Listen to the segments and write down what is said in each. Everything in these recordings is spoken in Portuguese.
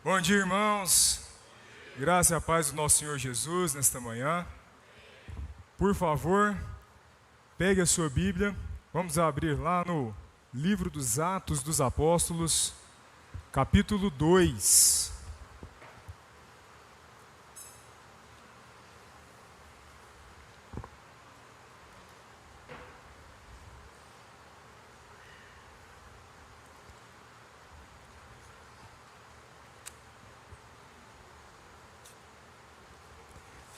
Bom dia, irmãos. Graça e a paz do nosso Senhor Jesus nesta manhã. Por favor, pegue a sua Bíblia. Vamos abrir lá no livro dos Atos dos Apóstolos, capítulo 2.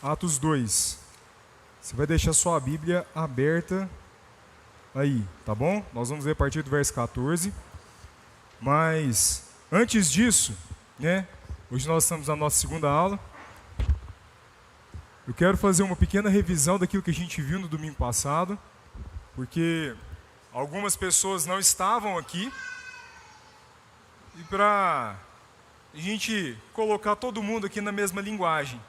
Atos 2. Você vai deixar sua Bíblia aberta aí, tá bom? Nós vamos ler a partir do verso 14. Mas, antes disso, hoje nós estamos na nossa segunda aula. Eu quero fazer uma pequena revisão daquilo que a gente viu no domingo passado, porque algumas pessoas não estavam aqui. E para a gente colocar todo mundo aqui na mesma linguagem,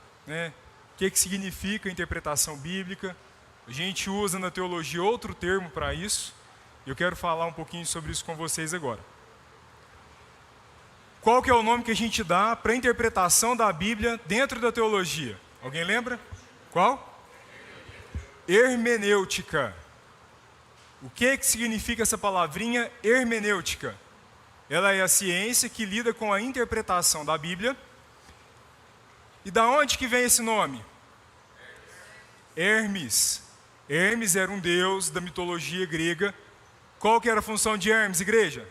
O que significa a interpretação bíblica? A gente usa na teologia outro termo para isso. E eu quero falar um pouquinho sobre isso com vocês agora. Qual que é o nome que a gente dá para a interpretação da Bíblia dentro da teologia? Alguém lembra? Qual? Hermenêutica. O que significa essa palavrinha hermenêutica? Ela é a ciência que lida com a interpretação da Bíblia. E da onde que vem esse nome? Hermes. Hermes era um deus da mitologia grega. Qual que era a função de Hermes, igreja?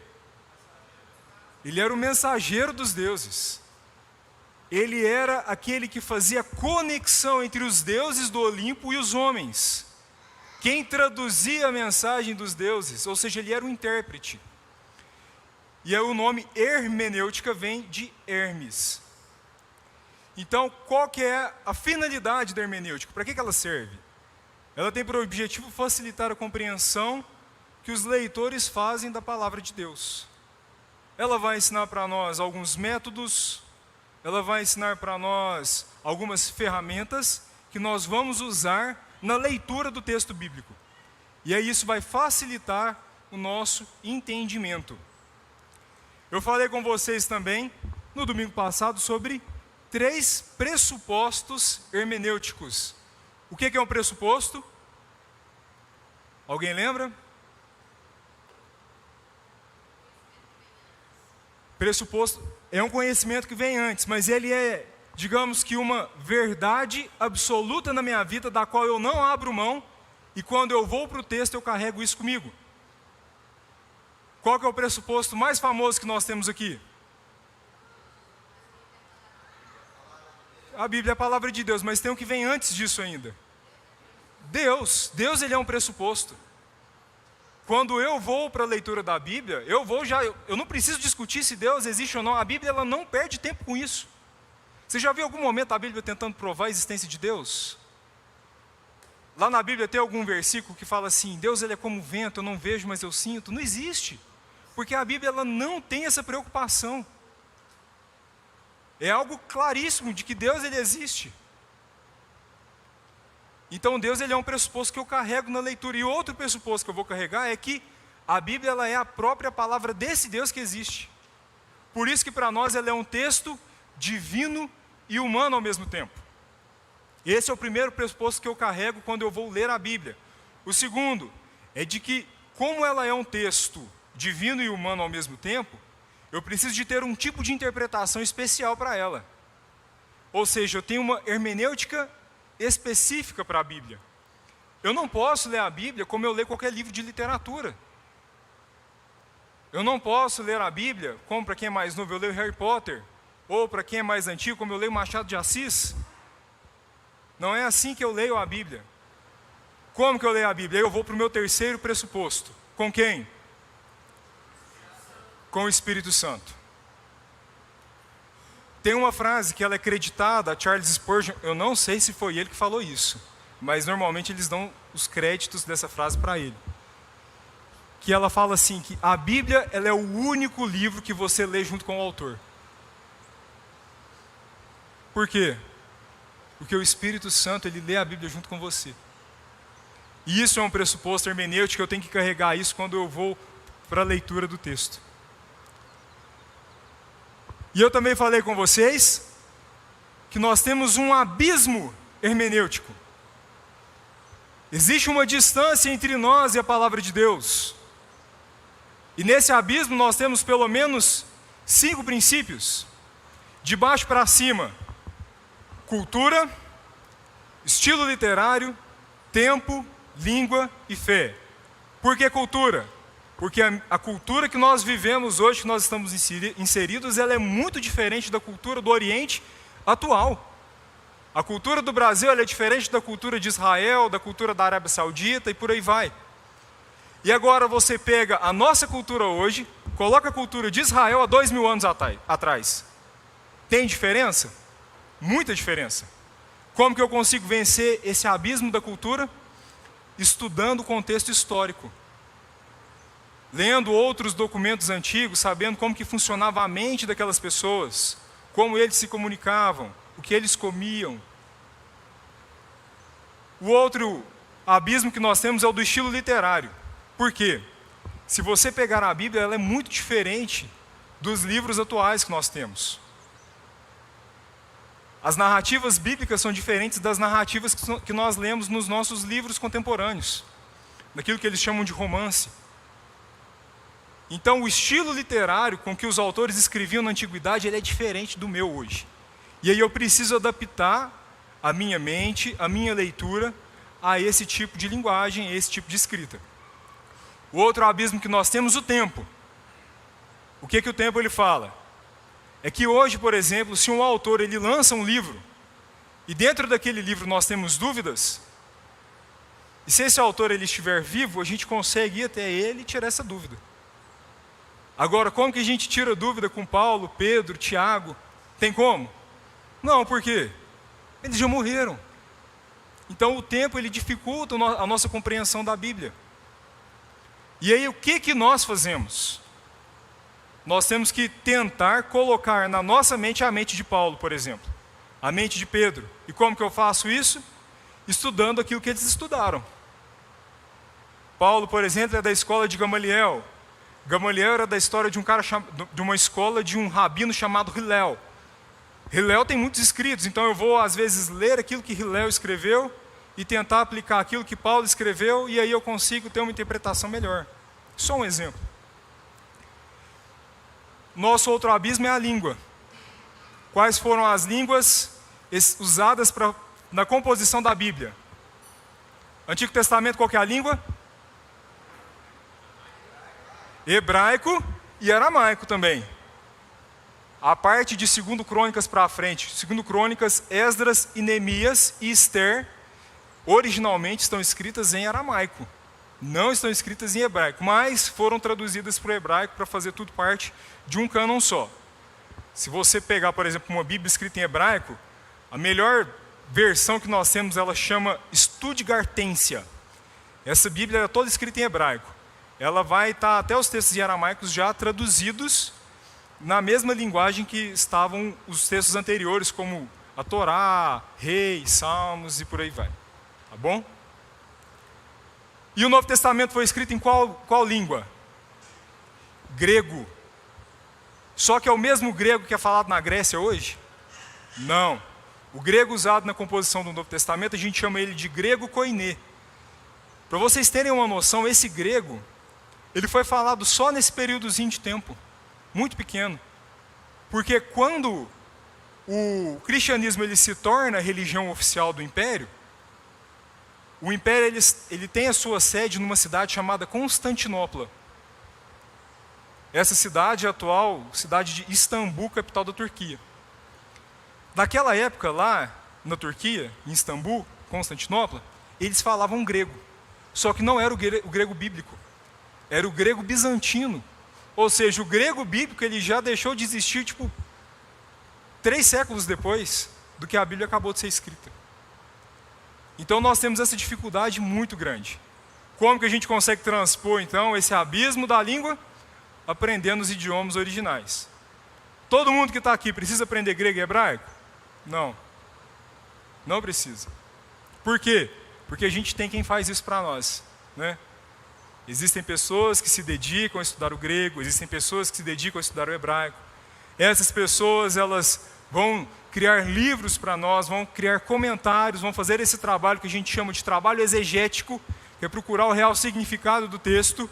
Ele era o mensageiro dos deuses. Ele era aquele que fazia conexão entre os deuses do Olimpo e os homens. Quem traduzia a mensagem dos deuses, ou seja, ele era um intérprete. E aí o nome hermenêutica vem de Hermes. Então, qual que é a finalidade da hermenêutica? Para que ela serve? Ela tem por objetivo facilitar a compreensão que os leitores fazem da palavra de Deus. Ela vai ensinar para nós alguns métodos, ela vai ensinar para nós algumas ferramentas que nós vamos usar na leitura do texto bíblico. E aí isso vai facilitar o nosso entendimento. Eu falei com vocês também, no domingo passado, sobre 3 pressupostos hermenêuticos. O que é um pressuposto? Alguém lembra? Pressuposto é um conhecimento que vem antes, mas ele é, digamos que, uma verdade absoluta na minha vida, da qual eu não abro mão, e quando eu vou para o texto eu carrego isso comigo. Qual que é o pressuposto mais famoso que nós temos aqui? A Bíblia é a palavra de Deus, mas tem o que vem antes disso ainda. Deus ele é um pressuposto. Quando eu vou para a leitura da Bíblia, eu não preciso discutir se Deus existe ou não. A Bíblia ela não perde tempo com isso. Você já viu algum momento a Bíblia tentando provar a existência de Deus? Lá na Bíblia tem algum versículo que fala assim: Deus ele é como o vento, eu não vejo, mas eu sinto. Não existe, porque a Bíblia ela não tem essa preocupação. É algo claríssimo de que Deus ele existe. Então Deus ele é um pressuposto que eu carrego na leitura. E outro pressuposto que eu vou carregar é que a Bíblia ela é a própria palavra desse Deus que existe. Por isso que para nós ela é um texto divino e humano ao mesmo tempo. Esse é o primeiro pressuposto que eu carrego quando eu vou ler a Bíblia. O segundo é de que, como ela é um texto divino e humano ao mesmo tempo, eu preciso de ter um tipo de interpretação especial para ela. Ou seja, eu tenho uma hermenêutica específica para a Bíblia. Eu não posso ler a Bíblia como eu leio qualquer livro de literatura. Eu não posso ler a Bíblia como, para quem é mais novo, eu leio Harry Potter, ou para quem é mais antigo, como eu leio Machado de Assis. Não é assim que eu leio a Bíblia. Como que eu leio a Bíblia? Eu vou para o meu terceiro pressuposto. Com quem? Com o Espírito Santo. Tem uma frase que ela é creditada a Charles Spurgeon, eu não sei se foi ele que falou isso, mas normalmente eles dão os créditos dessa frase para ele. Que ela fala assim, que a Bíblia ela é o único livro que você lê junto com o autor. Por quê? Porque o Espírito Santo ele lê a Bíblia junto com você. E isso é um pressuposto hermenêutico, eu tenho que carregar isso quando eu vou para a leitura do texto. E eu também falei com vocês que nós temos um abismo hermenêutico. Existe uma distância entre nós e a palavra de Deus. E nesse abismo nós temos pelo menos 5 princípios. De baixo para cima: cultura, estilo literário, tempo, língua e fé. Por que cultura? Porque a cultura que nós vivemos hoje, que nós estamos inseridos, ela é muito diferente da cultura do Oriente atual. A cultura do Brasil ela é diferente da cultura de Israel, da cultura da Arábia Saudita e por aí vai. E agora você pega a nossa cultura hoje, coloca a cultura de Israel há 2000 anos atrás. Tem diferença? Muita diferença. Como que eu consigo vencer esse abismo da cultura? Estudando o contexto histórico. Lendo outros documentos antigos, sabendo como que funcionava a mente daquelas pessoas, como eles se comunicavam, o que eles comiam. O outro abismo que nós temos é o do estilo literário. Por quê? Se você pegar a Bíblia, ela é muito diferente dos livros atuais que nós temos. As narrativas bíblicas são diferentes das narrativas que nós lemos nos nossos livros contemporâneos, daquilo que eles chamam de romance. Então, o estilo literário com que os autores escreviam na antiguidade, ele é diferente do meu hoje. E aí eu preciso adaptar a minha mente, a minha leitura, a esse tipo de linguagem, a esse tipo de escrita. O outro abismo que nós temos, o tempo. O que o tempo ele fala? É que hoje, por exemplo, se um autor ele lança um livro, e dentro daquele livro nós temos dúvidas, e se esse autor ele estiver vivo, a gente consegue ir até ele e tirar essa dúvida. Agora, como que a gente tira dúvida com Paulo, Pedro, Tiago? Tem como? Não, por quê? Eles já morreram. Então o tempo ele dificulta a nossa compreensão da Bíblia. E aí o que nós fazemos? Nós temos que tentar colocar na nossa mente a mente de Paulo, por exemplo. A mente de Pedro. E como que eu faço isso? Estudando aquilo que eles estudaram. Paulo, por exemplo, é da escola de Gamaliel. Gamaliel era da história de um cara de uma escola de um rabino chamado Hillel. Hillel tem muitos escritos, então eu vou às vezes ler aquilo que Hillel escreveu e tentar aplicar aquilo que Paulo escreveu, e aí eu consigo ter uma interpretação melhor. Só um exemplo. Nosso outro abismo é a língua. Quais foram as línguas usadas na composição da Bíblia? Antigo Testamento, qual que é a língua? Hebraico e aramaico também. A parte de 2 Crônicas para frente, 2 Crônicas, Esdras e Neemias e Esther, originalmente estão escritas em aramaico. Não estão escritas em hebraico, mas foram traduzidas para o hebraico para fazer tudo parte de um cânon só. Se você pegar, por exemplo, uma Bíblia escrita em hebraico, a melhor versão que nós temos, ela chama Stuttgartensia. Essa Bíblia é toda escrita em hebraico. Ela vai estar até os textos em aramaicos já traduzidos na mesma linguagem que estavam os textos anteriores, como a Torá, Reis, Salmos e por aí vai. Tá bom? E o Novo Testamento foi escrito em qual língua? Grego. Só que é o mesmo grego que é falado na Grécia hoje? Não. O grego usado na composição do Novo Testamento, a gente chama ele de grego koiné. Para vocês terem uma noção, esse grego, ele foi falado só nesse períodozinho de tempo, muito pequeno. Porque quando o cristianismo ele se torna a religião oficial do império, o império ele tem a sua sede numa cidade chamada Constantinopla. Essa cidade é a atual cidade de Istambul, capital da Turquia. Naquela época lá na Turquia, em Istambul, Constantinopla, eles falavam grego. Só que não era o grego bíblico, era o grego bizantino. Ou seja, o grego bíblico ele já deixou de existir 3 séculos depois do que a Bíblia acabou de ser escrita. Então nós temos essa dificuldade muito grande. Como que a gente consegue transpor então esse abismo da língua? Aprendendo os idiomas originais. Todo mundo que está aqui precisa aprender grego e hebraico? Não. Não precisa. Por quê? Porque a gente tem quem faz isso para nós, né? Existem pessoas que se dedicam a estudar o grego, existem pessoas que se dedicam a estudar o hebraico. Essas pessoas, elas vão criar livros para nós, vão criar comentários, vão fazer esse trabalho que a gente chama de trabalho exegético, que é procurar o real significado do texto,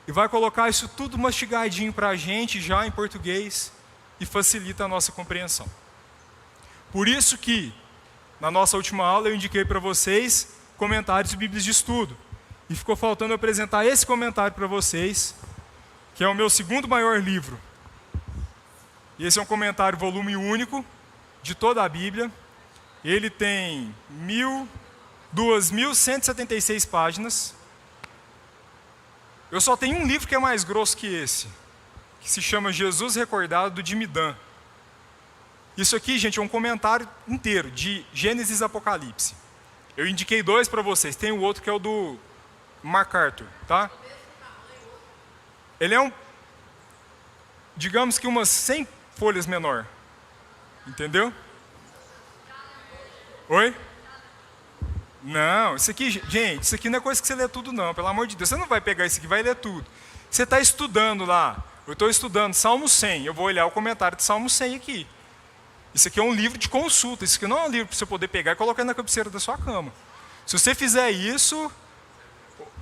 e vai colocar isso tudo mastigadinho para a gente, já em português, e facilita a nossa compreensão. Por isso que, na nossa última aula, eu indiquei para vocês comentários de Bíblias de estudo. E ficou faltando eu apresentar esse comentário para vocês, que é o meu segundo maior livro. E esse é um comentário volume único, de toda a Bíblia. Ele tem 2.176 páginas. Eu só tenho um livro que é mais grosso que esse, que se chama Jesus Recordado, do Jimmy Dunn. Isso aqui, gente, é um comentário inteiro, de Gênesis e Apocalipse. Eu indiquei 2 para vocês, tem o outro que é o do MacArthur, tá? Ele é digamos que umas 100 folhas menor, entendeu? Oi? Não, isso aqui, gente, isso aqui não é coisa que você lê tudo não, pelo amor de Deus. Você não vai pegar isso aqui e vai ler tudo. Você está estudando lá, eu estou estudando Salmo 100, eu vou olhar o comentário de Salmo 100 aqui. Isso aqui é um livro de consulta, isso aqui não é um livro para você poder pegar e colocar na cabeceira da sua cama. Se você fizer isso,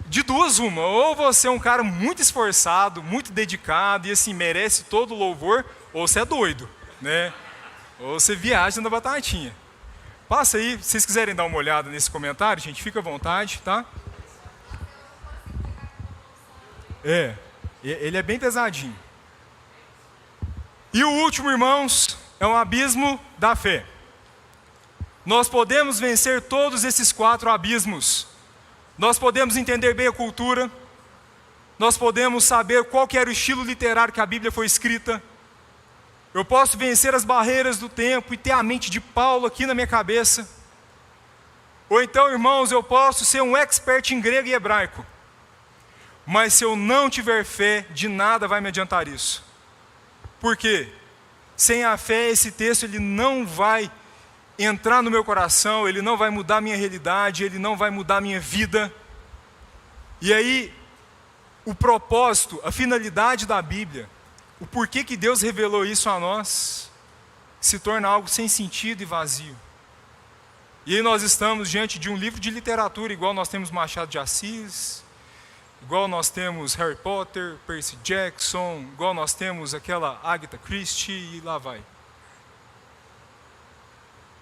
de duas uma, ou você é um cara muito esforçado, muito dedicado, e assim, merece todo o louvor, ou você é doido, né? Ou você viaja na batatinha. Passa aí, se vocês quiserem dar uma olhada nesse comentário, gente, fica à vontade, tá? Ele é bem pesadinho. E o último, irmãos, é um abismo da fé. Nós podemos vencer todos esses 4 abismos. Nós podemos entender bem a cultura. Nós podemos saber qual que era o estilo literário que a Bíblia foi escrita. Eu posso vencer as barreiras do tempo e ter a mente de Paulo aqui na minha cabeça. Ou então, irmãos, eu posso ser um expert em grego e hebraico. Mas se eu não tiver fé, de nada vai me adiantar isso. Por quê? Sem a fé, esse texto ele não vai entrar no meu coração, ele não vai mudar a minha realidade, ele não vai mudar a minha vida. E aí, o propósito, a finalidade da Bíblia, o porquê que Deus revelou isso a nós, se torna algo sem sentido e vazio. E aí nós estamos diante de um livro de literatura, igual nós temos Machado de Assis, igual nós temos Harry Potter, Percy Jackson, igual nós temos aquela Agatha Christie, e lá vai.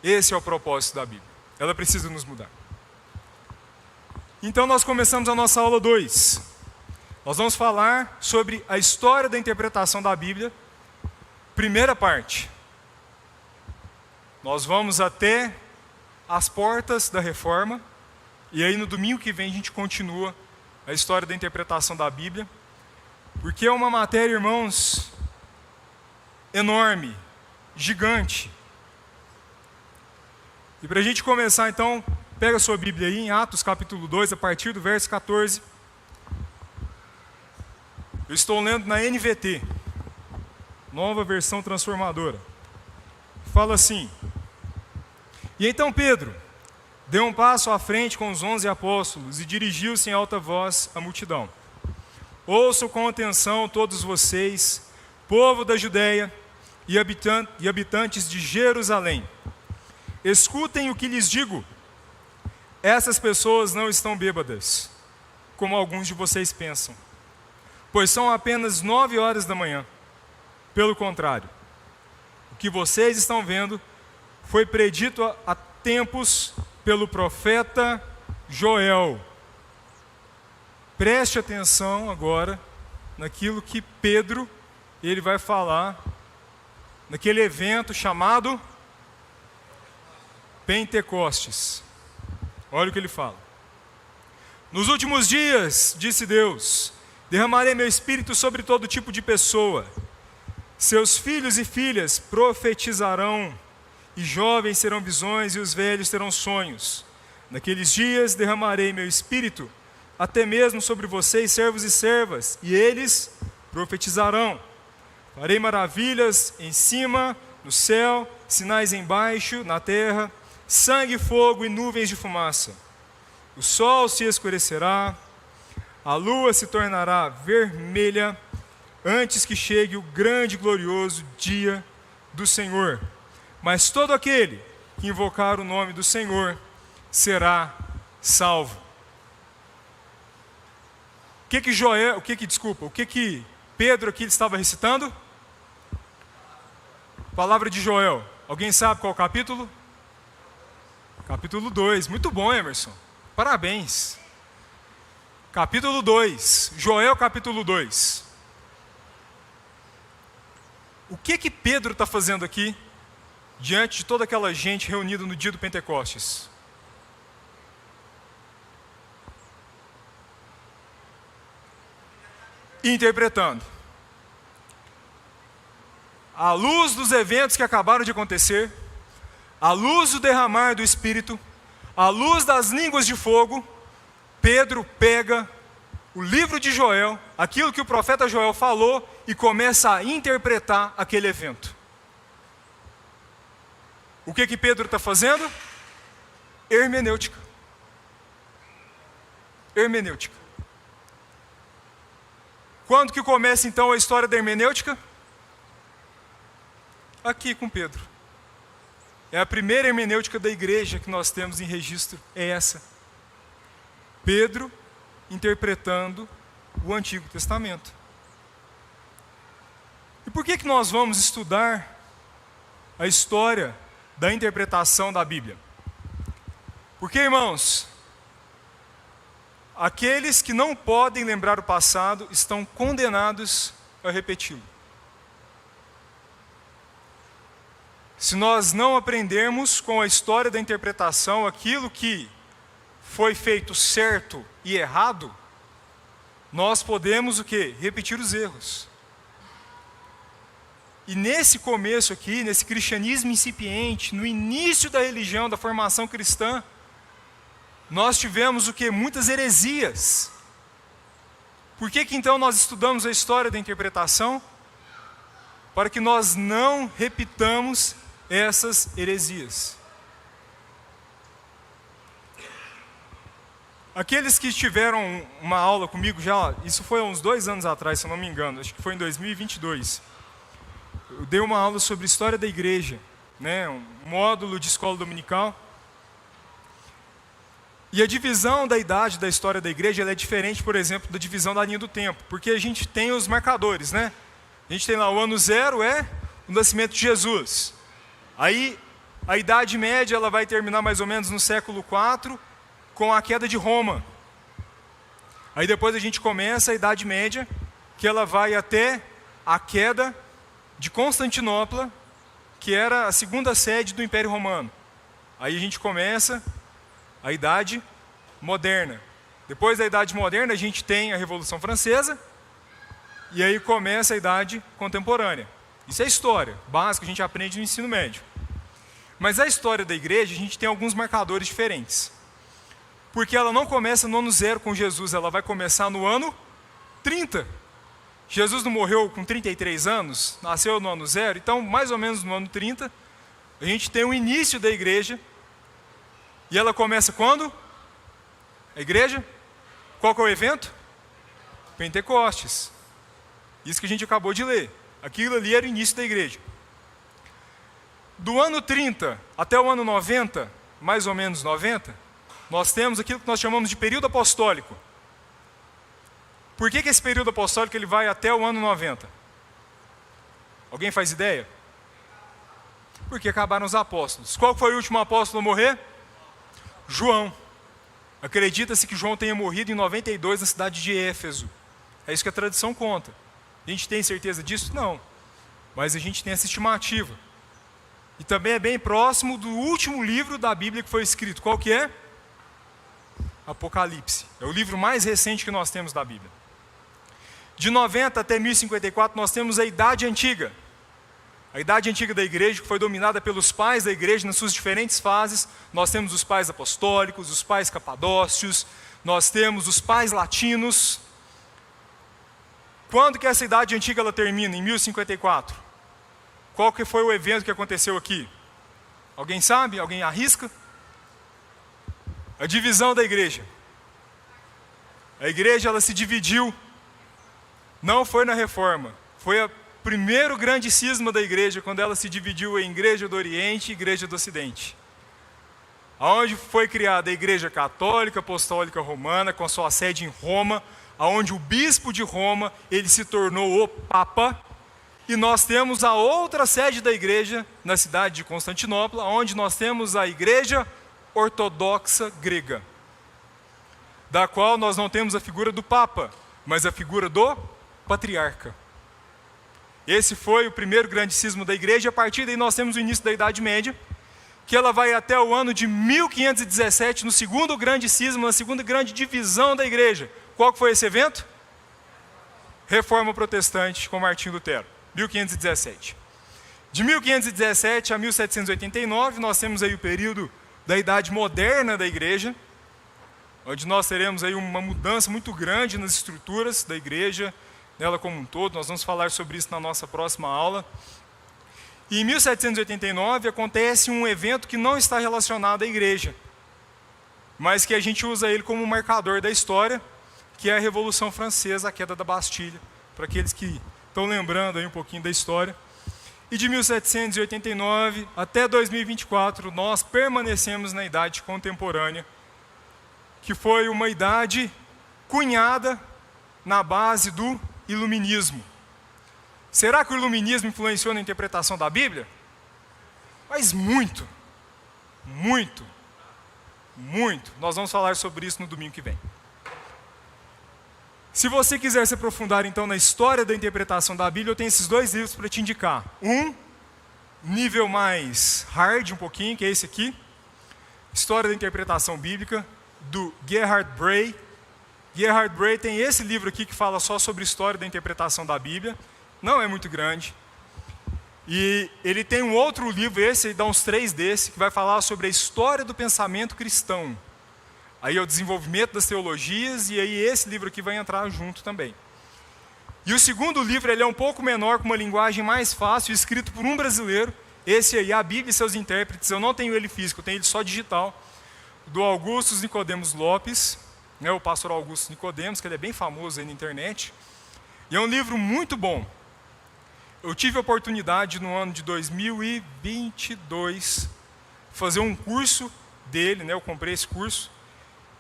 Esse é o propósito da Bíblia. Ela precisa nos mudar. Então nós começamos a nossa aula 2. Nós vamos falar sobre a história da interpretação da Bíblia. Primeira parte. Nós vamos até as portas da Reforma. E aí no domingo que vem a gente continua a história da interpretação da Bíblia. Porque é uma matéria, irmãos, enorme, gigante. E para a gente começar então, pega a sua Bíblia aí em Atos capítulo 2, a partir do verso 14. Eu estou lendo na NVT, nova versão transformadora. Fala assim: E então Pedro deu um passo à frente com os 11 apóstolos e dirigiu-se em alta voz à multidão. Ouçam com atenção todos vocês, povo da Judéia e habitantes de Jerusalém. Escutem o que lhes digo. Essas pessoas não estão bêbadas, como alguns de vocês pensam, pois são apenas 9 horas da manhã. Pelo contrário, o que vocês estão vendo foi predito há tempos pelo profeta Joel. Preste atenção agora naquilo que Pedro ele vai falar naquele evento chamado Pentecostes. Olha o que ele fala. Nos últimos dias, disse Deus, derramarei meu espírito sobre todo tipo de pessoa. Seus filhos e filhas profetizarão, e jovens terão visões, e os velhos terão sonhos. Naqueles dias derramarei meu espírito, até mesmo sobre vocês, servos e servas, e eles profetizarão. Farei maravilhas em cima, no céu, sinais embaixo, na terra, sangue, fogo e nuvens de fumaça. O sol se escurecerá, a lua se tornará vermelha antes que chegue o grande e glorioso dia do Senhor. Mas todo aquele que invocar o nome do Senhor será salvo. O que Pedro aqui estava recitando? Palavra de Joel. Alguém sabe qual capítulo? Capítulo 2. Muito bom, Emerson. Parabéns. Capítulo 2. Joel, capítulo 2. O que Pedro está fazendo aqui, diante de toda aquela gente reunida no dia do Pentecostes? Interpretando. À luz dos eventos que acabaram de acontecer, à luz do derramar do Espírito, à luz das línguas de fogo, Pedro pega o livro de Joel, aquilo que o profeta Joel falou, e começa a interpretar aquele evento. O que Pedro está fazendo? Hermenêutica. Hermenêutica. Quando que começa então a história da hermenêutica? Aqui com Pedro. É a primeira hermenêutica da igreja que nós temos em registro, é essa. Pedro interpretando o Antigo Testamento. E por que nós vamos estudar a história da interpretação da Bíblia? Porque, irmãos, aqueles que não podem lembrar o passado estão condenados a repeti-lo. Se nós não aprendermos com a história da interpretação aquilo que foi feito certo e errado, nós podemos o quê? Repetir os erros. E nesse começo aqui, nesse cristianismo incipiente, no início da religião, da formação cristã, nós tivemos o quê? Muitas heresias. Por que então nós estudamos a história da interpretação? Para que nós não repitamos essas heresias. Aqueles que tiveram uma aula comigo já, isso foi há uns 2 anos atrás, se eu não me engano, acho que foi em 2022. Eu dei uma aula sobre história da igreja, né, um módulo de escola dominical. E a divisão da idade da história da igreja ela é diferente, por exemplo, da divisão da linha do tempo, porque a gente tem os marcadores, né? A gente tem lá o ano 0 é o nascimento de Jesus. Aí a Idade Média ela vai terminar mais ou menos no século IV com a queda de Roma. Aí depois a gente começa a Idade Média, que ela vai até a queda de Constantinopla, que era a segunda sede do Império Romano. Aí a gente começa a Idade Moderna. Depois da Idade Moderna a gente tem a Revolução Francesa, e aí começa a Idade Contemporânea. Isso é história, básico, a gente aprende no ensino médio. Mas a história da igreja, a gente tem alguns marcadores diferentes. Porque ela não começa no ano 0 com Jesus, ela vai começar no ano 30. Jesus não morreu com 33 anos, nasceu no ano 0, então mais ou menos no ano 30, a gente tem o início da igreja. E ela começa quando? A igreja? Qual que é o evento? Pentecostes. Isso que a gente acabou de ler. Aquilo ali era o início da igreja. Do ano 30 até o ano 90, mais ou menos 90, nós temos aquilo que nós chamamos de período apostólico. Por que esse período apostólico ele vai até o ano 90? Alguém faz ideia? Porque acabaram os apóstolos. Qual foi o último apóstolo a morrer? João. Acredita-se que João tenha morrido em 92 na cidade de Éfeso. É isso que a tradição conta. A gente tem certeza disso? Não. Mas a gente tem essa estimativa. E também é bem próximo do último livro da Bíblia que foi escrito. Qual que é? Apocalipse. É o livro mais recente que nós temos da Bíblia. De 90 até 1054 nós temos a Idade Antiga. A Idade Antiga da igreja, que foi dominada pelos pais da igreja nas suas diferentes fases. Nós temos os pais apostólicos, os pais capadócios, nós temos os pais latinos. Quando que essa Idade Antiga ela termina? Em 1054. Qual que foi o evento que aconteceu aqui? Alguém sabe? Alguém arrisca? A divisão da igreja. A igreja ela se dividiu Não foi na Reforma. Foi o primeiro grande cisma da igreja, quando ela se dividiu em Igreja do Oriente e Igreja do Ocidente. Onde foi criada a Igreja Católica Apostólica Romana, com sua sede em Roma, onde o bispo de Roma ele se tornou o Papa, e nós temos a outra sede da igreja na cidade de Constantinopla, onde nós temos a Igreja Ortodoxa Grega, da qual nós não temos a figura do Papa, mas a figura do Patriarca. Esse foi o primeiro grande cisma da igreja. A partir daí nós temos o início da Idade Média, que ela vai até o ano de 1517, no segundo grande cisma, na segunda grande divisão da igreja. Qual que foi esse evento? Reforma Protestante com Martinho Lutero, 1517. De 1517 a 1789, nós temos aí o período da Idade Moderna da igreja, onde nós teremos aí uma mudança muito grande nas estruturas da igreja, nela como um todo. Nós vamos falar sobre isso na nossa próxima aula. E em 1789 acontece um evento que não está relacionado à igreja, mas que a gente usa ele como marcador da história, que é a Revolução Francesa, a queda da Bastilha, para aqueles que estão lembrando aí um pouquinho da história. E de 1789 até 2024, nós permanecemos na idade contemporânea, que foi uma idade cunhada na base do Iluminismo. Será que o Iluminismo influenciou na interpretação da Bíblia? Mas muito, muito, muito. Nós vamos falar sobre isso no domingo que vem. Se você quiser se aprofundar então na história da interpretação da Bíblia, eu tenho esses dois livros para te indicar. Um, nível mais hard um pouquinho, que é esse aqui, História da Interpretação Bíblica, do Gerhard Bray. Gerhard Bray tem esse livro aqui que fala só sobre história da interpretação da Bíblia. Não é muito grande. E ele tem um outro livro, esse dá uns 3 desse, que vai falar sobre a história do pensamento cristão. Aí é o desenvolvimento das teologias, e aí esse livro aqui vai entrar junto também. E o segundo livro, ele é um pouco menor, com uma linguagem mais fácil, escrito por um brasileiro. Esse aí, A Bíblia e Seus Intérpretes. Eu não tenho ele físico, eu tenho ele só digital, do Augustus Nicodemos Lopes, o pastor Augusto Nicodemos, que ele é bem famoso aí na internet. E é um livro muito bom. Eu tive a oportunidade no ano de 2022 fazer um curso dele, eu comprei esse curso,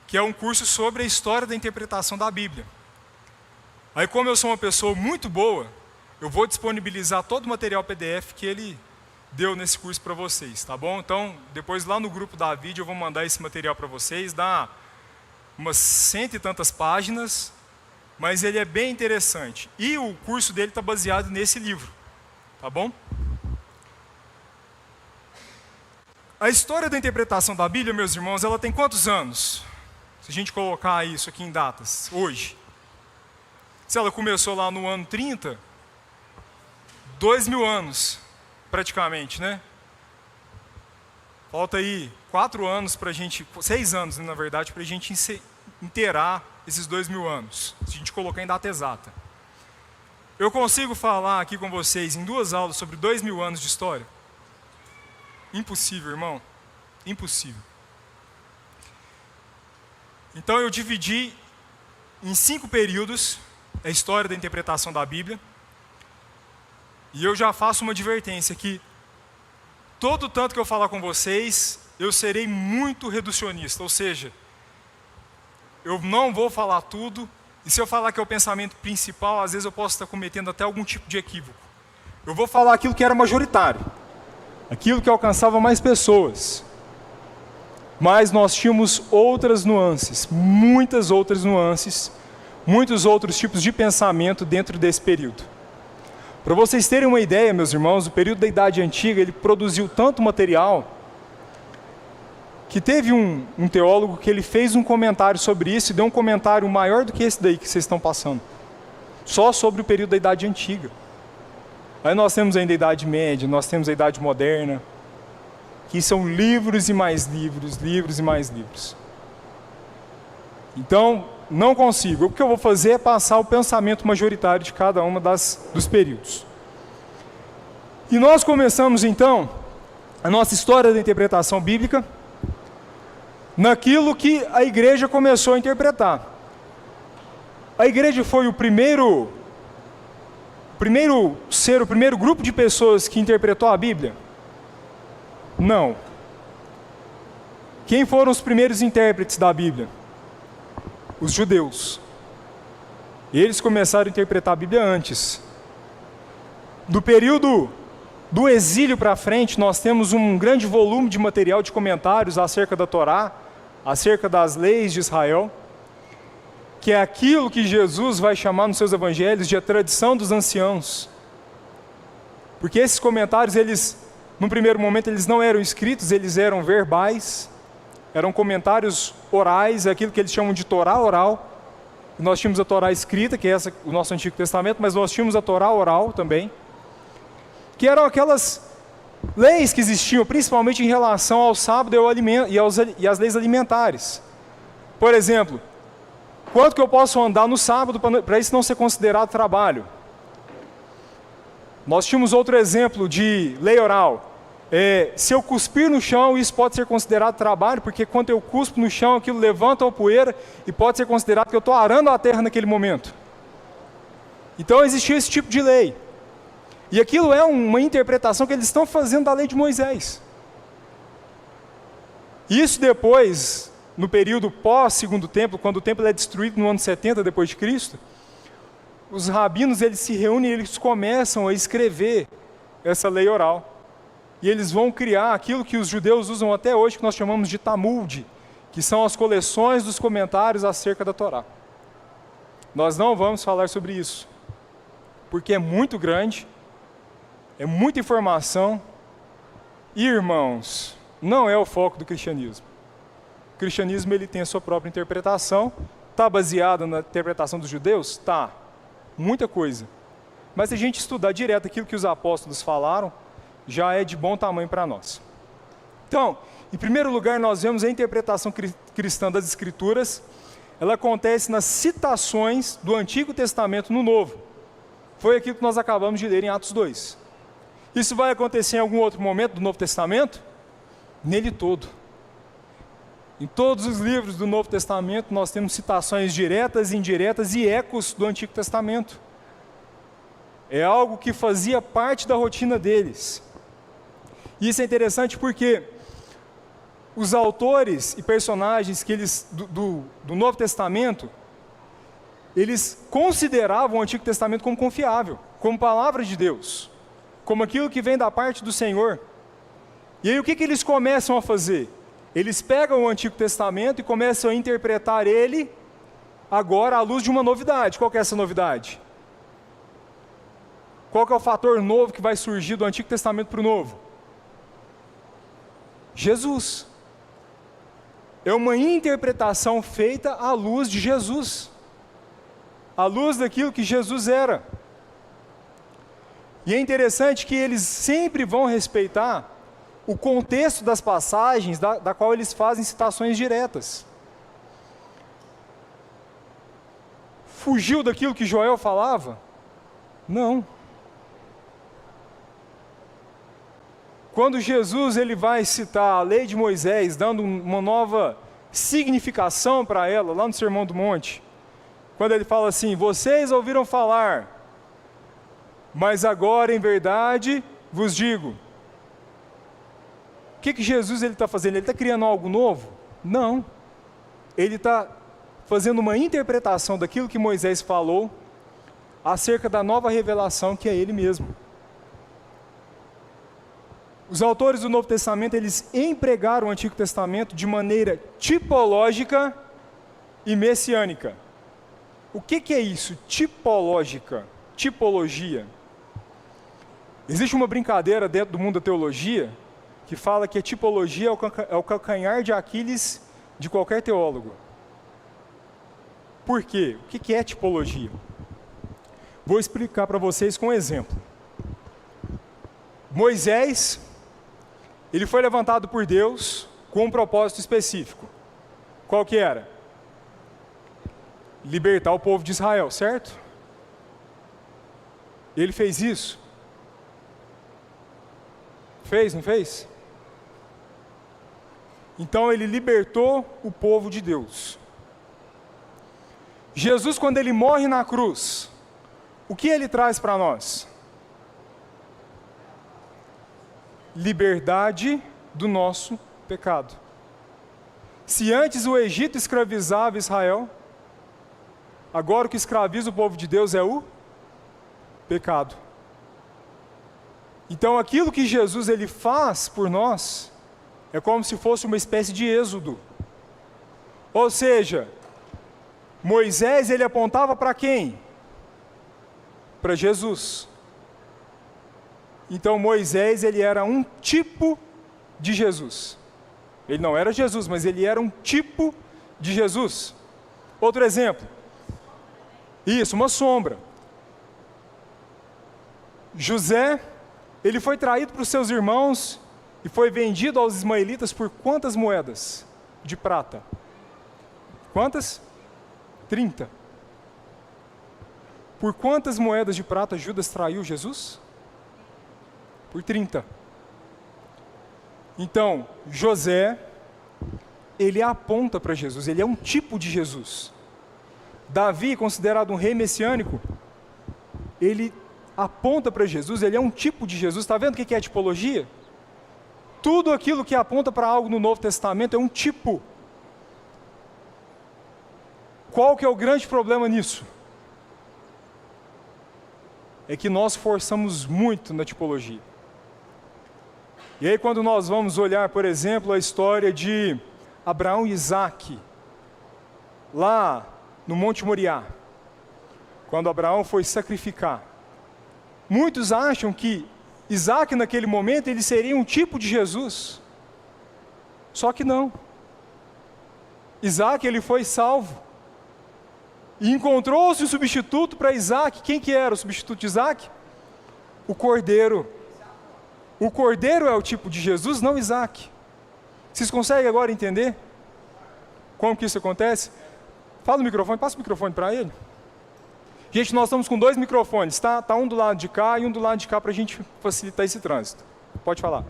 que é um curso sobre a história da interpretação da Bíblia. Aí, como eu sou uma pessoa muito boa, eu vou disponibilizar todo o material PDF que ele deu nesse curso para vocês, tá bom? Então, depois lá no grupo da vídeo eu vou mandar esse material para vocês, dá umas 100 e tantas páginas, mas ele é bem interessante. E o curso dele está baseado nesse livro, tá bom? A história da interpretação da Bíblia, meus irmãos, ela tem quantos anos? Se a gente colocar isso aqui em datas, hoje. Se ela começou lá no ano 30, 2.000 anos, praticamente, né? Falta aí 4 anos para a gente, 6 anos, na verdade, para a gente inteirar esses 2.000 anos, se a gente colocar em data exata. Eu consigo falar aqui com vocês em 2 aulas sobre 2.000 anos de história? Impossível, irmão. Impossível. Então eu dividi em 5 períodos a história da interpretação da Bíblia. E eu já faço uma advertência que todo tanto que eu falar com vocês, eu serei muito reducionista, ou seja, eu não vou falar tudo, e se eu falar que é o pensamento principal, às vezes eu posso estar cometendo até algum tipo de equívoco. Eu vou falar aquilo que era majoritário, aquilo que alcançava mais pessoas. Mas nós tínhamos outras nuances, muitas outras nuances, muitos outros tipos de pensamento dentro desse período. Para vocês terem uma ideia, meus irmãos, o período da Idade Antiga, ele produziu tanto material, que teve um teólogo que ele fez um comentário sobre isso, e deu um comentário maior do que esse daí que vocês estão passando, só sobre o período da Idade Antiga. Aí nós temos ainda a Idade Média, nós temos a Idade Moderna, que são livros e mais livros, livros e mais livros. Então, não consigo. O que eu vou fazer é passar o pensamento majoritário de cada uma dos períodos. E nós começamos, então, a nossa história da interpretação bíblica naquilo que a igreja começou a interpretar. A igreja foi o primeiro o primeiro grupo de pessoas que interpretou a Bíblia? Não. Quem foram os primeiros intérpretes da Bíblia? Os judeus. Eles começaram a interpretar a Bíblia antes. Do período do exílio para frente, nós temos um grande volume de material de comentários acerca da Torá, acerca das leis de Israel, que é aquilo que Jesus vai chamar nos seus evangelhos de a tradição dos anciãos. Porque esses comentários, num primeiro momento, eles não eram escritos, eles eram verbais, eram comentários orais, aquilo que eles chamam de Torá oral. Nós tínhamos a Torá escrita, que é o nosso Antigo Testamento, mas nós tínhamos a Torá oral também, que eram aquelas leis que existiam, principalmente em relação ao sábado e às leis alimentares. Por exemplo, quanto que eu posso andar no sábado para isso não ser considerado trabalho? Nós tínhamos outro exemplo de lei oral. Se eu cuspir no chão, isso pode ser considerado trabalho, porque quando eu cuspo no chão, aquilo levanta a poeira e pode ser considerado que eu estou arando a terra naquele momento. Então existia esse tipo de lei. E aquilo é uma interpretação que eles estão fazendo da lei de Moisés. Isso depois, no período pós-segundo templo, quando o templo é destruído no ano 70 depois de Cristo, os rabinos eles se reúnem e eles começam a escrever essa lei oral. E eles vão criar aquilo que os judeus usam até hoje, que nós chamamos de Talmud, que são as coleções dos comentários acerca da Torá. Nós não vamos falar sobre isso, porque é muito grande, é muita informação, e irmãos, não é o foco do cristianismo. O cristianismo ele tem a sua própria interpretação, está baseado na interpretação dos judeus? Está, muita coisa. Mas se a gente estudar direto aquilo que os apóstolos falaram, já é de bom tamanho para nós. Então, em primeiro lugar, nós vemos a interpretação cristã das Escrituras, ela acontece nas citações do Antigo Testamento no Novo. Foi aquilo que nós acabamos de ler em Atos 2. Isso vai acontecer em algum outro momento do Novo Testamento? Nele todo. Em todos os livros do Novo Testamento, nós temos citações diretas, indiretas e ecos do Antigo Testamento. É algo que fazia parte da rotina deles. E isso é interessante porque os autores e personagens que do Novo Testamento, eles consideravam o Antigo Testamento como confiável, como palavra de Deus, como aquilo que vem da parte do Senhor. E aí o que eles começam a fazer? Eles pegam o Antigo Testamento e começam a interpretar ele agora à luz de uma novidade. Qual que é essa novidade? Qual que é o fator novo que vai surgir do Antigo Testamento para o Novo? Jesus. É uma interpretação feita à luz de Jesus, à luz daquilo que Jesus era. E é interessante que eles sempre vão respeitar o contexto das passagens da qual eles fazem citações diretas. Fugiu daquilo que Joel falava? Não. Quando Jesus ele vai citar a lei de Moisés, dando uma nova significação para ela, lá no Sermão do Monte, quando ele fala assim, vocês ouviram falar, mas agora em verdade vos digo. O que Jesus está fazendo? Ele está criando algo novo? Não. Ele está fazendo uma interpretação daquilo que Moisés falou acerca da nova revelação que é Ele mesmo. Os autores do Novo Testamento, eles empregaram o Antigo Testamento de maneira tipológica e messiânica. O que é isso? Tipológica, tipologia. Existe uma brincadeira dentro do mundo da teologia que fala que a tipologia é o calcanhar de Aquiles de qualquer teólogo. Por quê? O que é tipologia? Vou explicar para vocês com um exemplo. Moisés, ele foi levantado por Deus com um propósito específico. Qual que era? Libertar o povo de Israel, certo? Ele fez isso? Fez, não fez? Então ele libertou o povo de Deus. Jesus, quando ele morre na cruz, o que ele traz para nós? Liberdade do nosso pecado. Se antes o Egito escravizava Israel, agora o que escraviza o povo de Deus é o pecado. Então aquilo que Jesus ele faz por nós é como se fosse uma espécie de êxodo. Ou seja, Moisés ele apontava para quem? Para Jesus. Então Moisés ele era um tipo de Jesus. Ele não era Jesus, mas ele era um tipo de Jesus. Outro exemplo. Isso, uma sombra. José, ele foi traído para os seus irmãos e foi vendido aos ismaelitas por quantas moedas de prata? Quantas? 30. Por quantas moedas de prata Judas traiu Jesus? Por 30. Então, José, ele aponta para Jesus, ele é um tipo de Jesus. Davi, considerado um rei messiânico, ele aponta para Jesus, ele é um tipo de Jesus. Está vendo o que é tipologia? Tudo aquilo que aponta para algo no Novo Testamento é um tipo. Qual que é o grande problema nisso? É que nós forçamos muito na tipologia. E aí quando nós vamos olhar, por exemplo, a história de Abraão e Isaque, lá no Monte Moriá, quando Abraão foi sacrificar, muitos acham que Isaque naquele momento ele seria um tipo de Jesus, só que não. Isaque ele foi salvo, e encontrou-se o substituto para Isaque. Quem que era o substituto de Isaque? O Cordeiro. O Cordeiro é o tipo de Jesus, não Isaque. Vocês conseguem agora entender como que isso acontece? Fala no microfone, passa o microfone para ele. Gente, nós estamos com 2 microfones, tá? Tá um do lado de cá e um do lado de cá para a gente facilitar esse trânsito. Pode falar.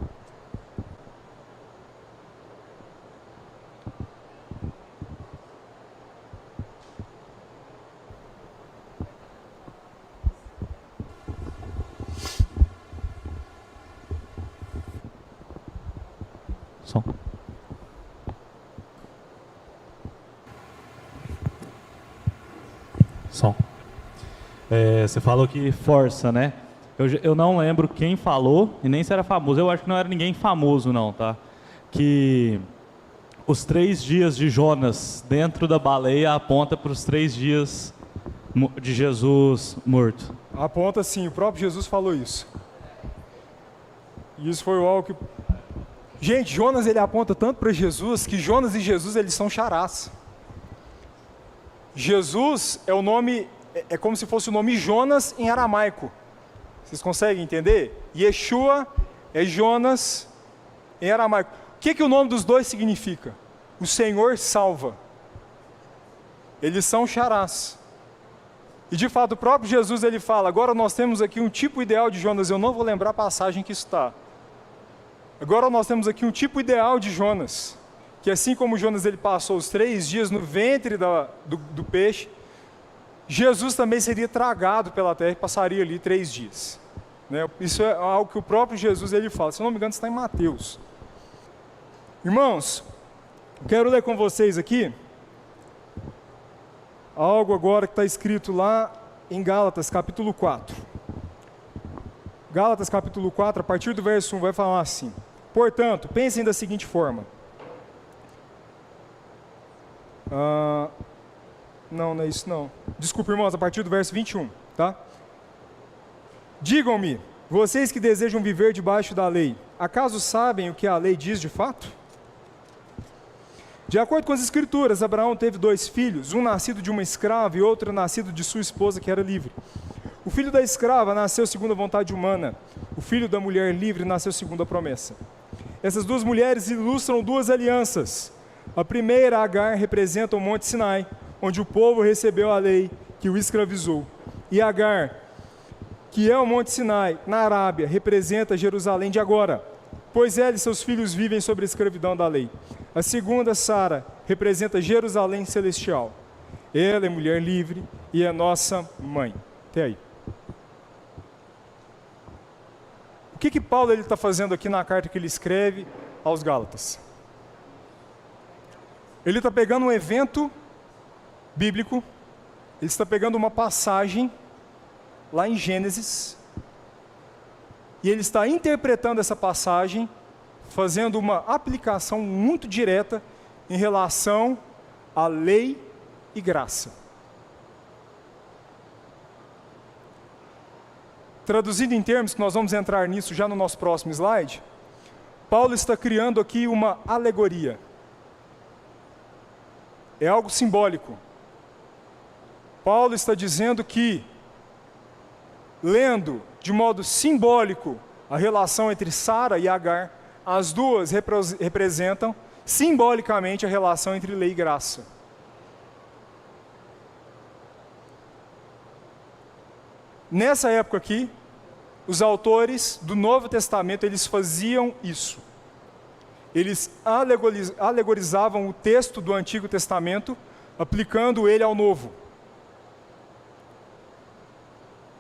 Som. Você falou que força, né? Eu não lembro quem falou e nem se era famoso. Eu acho que não era ninguém famoso não, tá? Que os 3 dias de Jonas dentro da baleia aponta para os 3 dias de Jesus morto. Aponta sim, o próprio Jesus falou isso. E isso foi algo que... Gente, Jonas ele aponta tanto para Jesus, que Jonas e Jesus eles são charás. Jesus é o nome, é como se fosse o nome Jonas em aramaico. Vocês conseguem entender? Yeshua é Jonas em aramaico. O que o nome dos dois significa? O Senhor salva. Eles são charás. E de fato o próprio Jesus ele fala, agora nós temos aqui um tipo ideal de Jonas, eu não vou lembrar a passagem que isso está. Agora nós temos aqui um tipo ideal de Jonas, que assim como Jonas ele passou os 3 dias no ventre do peixe, Jesus também seria tragado pela terra e passaria ali 3 dias. Né? Isso é algo que o próprio Jesus ele fala, se não me engano está em Mateus. Irmãos, quero ler com vocês aqui, algo agora que está escrito lá em Gálatas capítulo 4. Gálatas capítulo 4, a partir do verso 1 vai falar assim, portanto, pensem da seguinte forma, não é isso não. Desculpa, irmãos, a partir do verso 21, tá? Digam-me, vocês que desejam viver debaixo da lei, acaso sabem o que a lei diz de fato? De acordo com as escrituras, Abraão teve 2 filhos, um nascido de uma escrava e outro nascido de sua esposa que era livre. O filho da escrava nasceu segundo a vontade humana, o filho da mulher livre nasceu segundo a promessa. Essas 2 mulheres ilustram 2 alianças. A primeira, Agar, representa o Monte Sinai, onde o povo recebeu a lei que o escravizou. E Agar, que é o Monte Sinai, na Arábia, representa Jerusalém de agora, pois ela e seus filhos vivem sob a escravidão da lei. A segunda, Sara, representa Jerusalém celestial. Ela é mulher livre e é nossa mãe. Até aí. que Paulo está fazendo aqui na carta que ele escreve aos Gálatas? Ele está pegando um evento bíblico, ele está pegando uma passagem lá em Gênesis, e ele está interpretando essa passagem, fazendo uma aplicação muito direta em relação à lei e graça. Traduzido em termos, que nós vamos entrar nisso já no nosso próximo slide, Paulo está criando aqui uma alegoria. É algo simbólico. Paulo está dizendo que, lendo de modo simbólico a relação entre Sara e Agar, as duas representam simbolicamente a relação entre lei e graça. Nessa época aqui, os autores do Novo Testamento, eles faziam isso. Eles alegorizavam o texto do Antigo Testamento, aplicando ele ao Novo.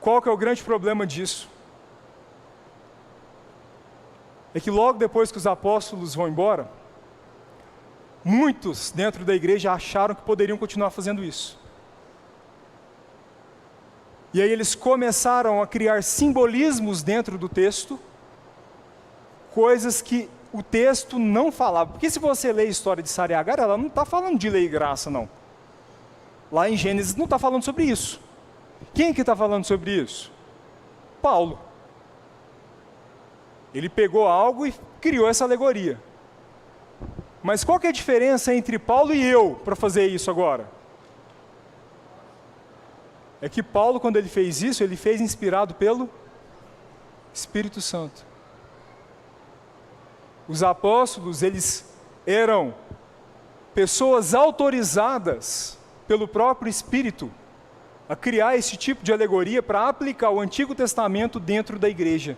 Qual que é o grande problema disso? É que logo depois que os apóstolos vão embora, muitos dentro da igreja acharam que poderiam continuar fazendo isso. E aí eles começaram a criar simbolismos dentro do texto, coisas que o texto não falava. Porque se você lê a história de Sara e Agar, ela não está falando de lei e graça, não. Lá em Gênesis não está falando sobre isso. Quem que está falando sobre isso? Paulo. Ele pegou algo e criou essa alegoria. Mas qual que é a diferença entre Paulo e eu para fazer isso agora? É que Paulo, quando ele fez isso, ele fez inspirado pelo Espírito Santo. Os apóstolos, eles eram pessoas autorizadas pelo próprio Espírito a criar esse tipo de alegoria para aplicar o Antigo Testamento dentro da igreja,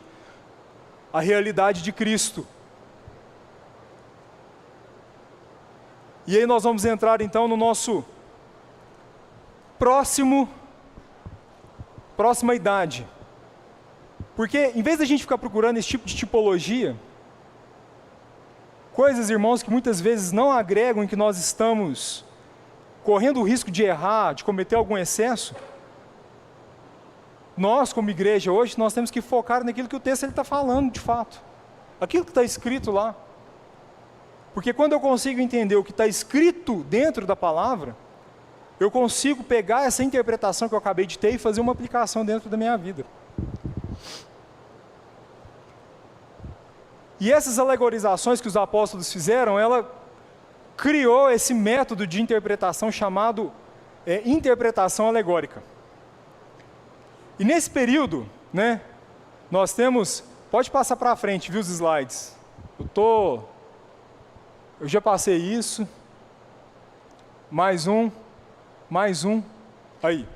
a realidade de Cristo. E aí nós vamos entrar então no nosso próxima idade. Porque em vez da gente ficar procurando esse tipo de tipologia, coisas, irmãos, que muitas vezes não agregam em que nós estamos correndo o risco de errar, de cometer algum excesso, nós como igreja hoje, nós temos que focar naquilo que o texto está falando de fato. Aquilo que está escrito lá. Porque quando eu consigo entender o que está escrito dentro da palavra, eu consigo pegar essa interpretação que eu acabei de ter e fazer uma aplicação dentro da minha vida. E essas alegorizações que os apóstolos fizeram, ela criou esse método de interpretação chamado interpretação alegórica. E nesse período, né, nós temos, pode passar para frente, viu, os slides. Eu já passei isso, mais um, aí.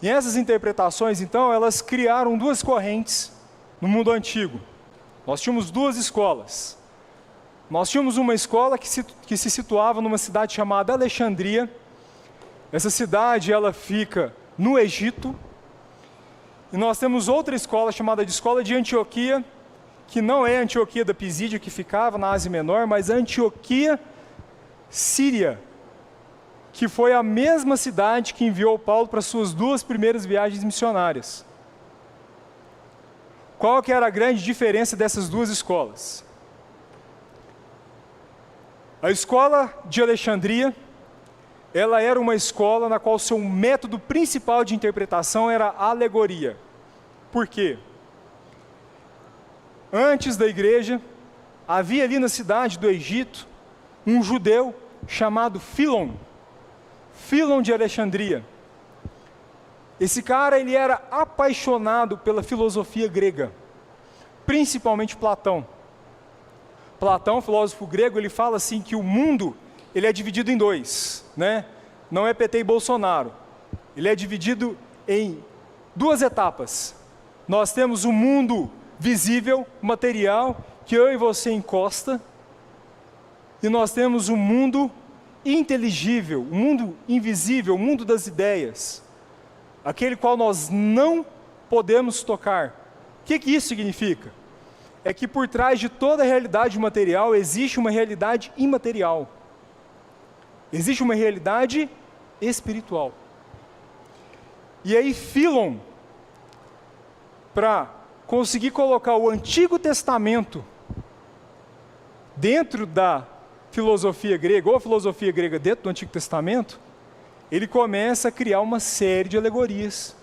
E essas interpretações, então, elas criaram duas correntes no mundo antigo. Nós tínhamos duas escolas. Nós tínhamos uma escola que se situava numa cidade chamada Alexandria. Essa cidade, ela fica no Egito. E nós temos outra escola chamada de Escola de Antioquia, que não é a Antioquia da Pisídia, que ficava na Ásia Menor, mas a Antioquia Síria, que foi a mesma cidade que enviou Paulo para suas duas primeiras viagens missionárias. Qual que era a grande diferença dessas duas escolas? A escola de Alexandria, ela era uma escola na qual seu método principal de interpretação era a alegoria. Por quê? Antes da igreja, havia ali na cidade do Egito um judeu chamado Filon de Alexandria. Esse cara, ele era apaixonado pela filosofia grega, principalmente Platão. Platão, filósofo grego, ele fala assim que o mundo, ele é dividido em dois, né? Não é PT e Bolsonaro. Ele é dividido em duas etapas. Nós temos o mundo visível, material, que eu e você encosta, e nós temos o mundo inteligível, o mundo invisível, o mundo das ideias, aquele qual nós não podemos tocar, que isso significa? É que por trás de toda a realidade material existe uma realidade imaterial. Existe uma realidade espiritual. E aí Fílon, para conseguir colocar o Antigo Testamento dentro da filosofia grega, ou a filosofia grega dentro do Antigo Testamento, ele começa a criar uma série de alegorias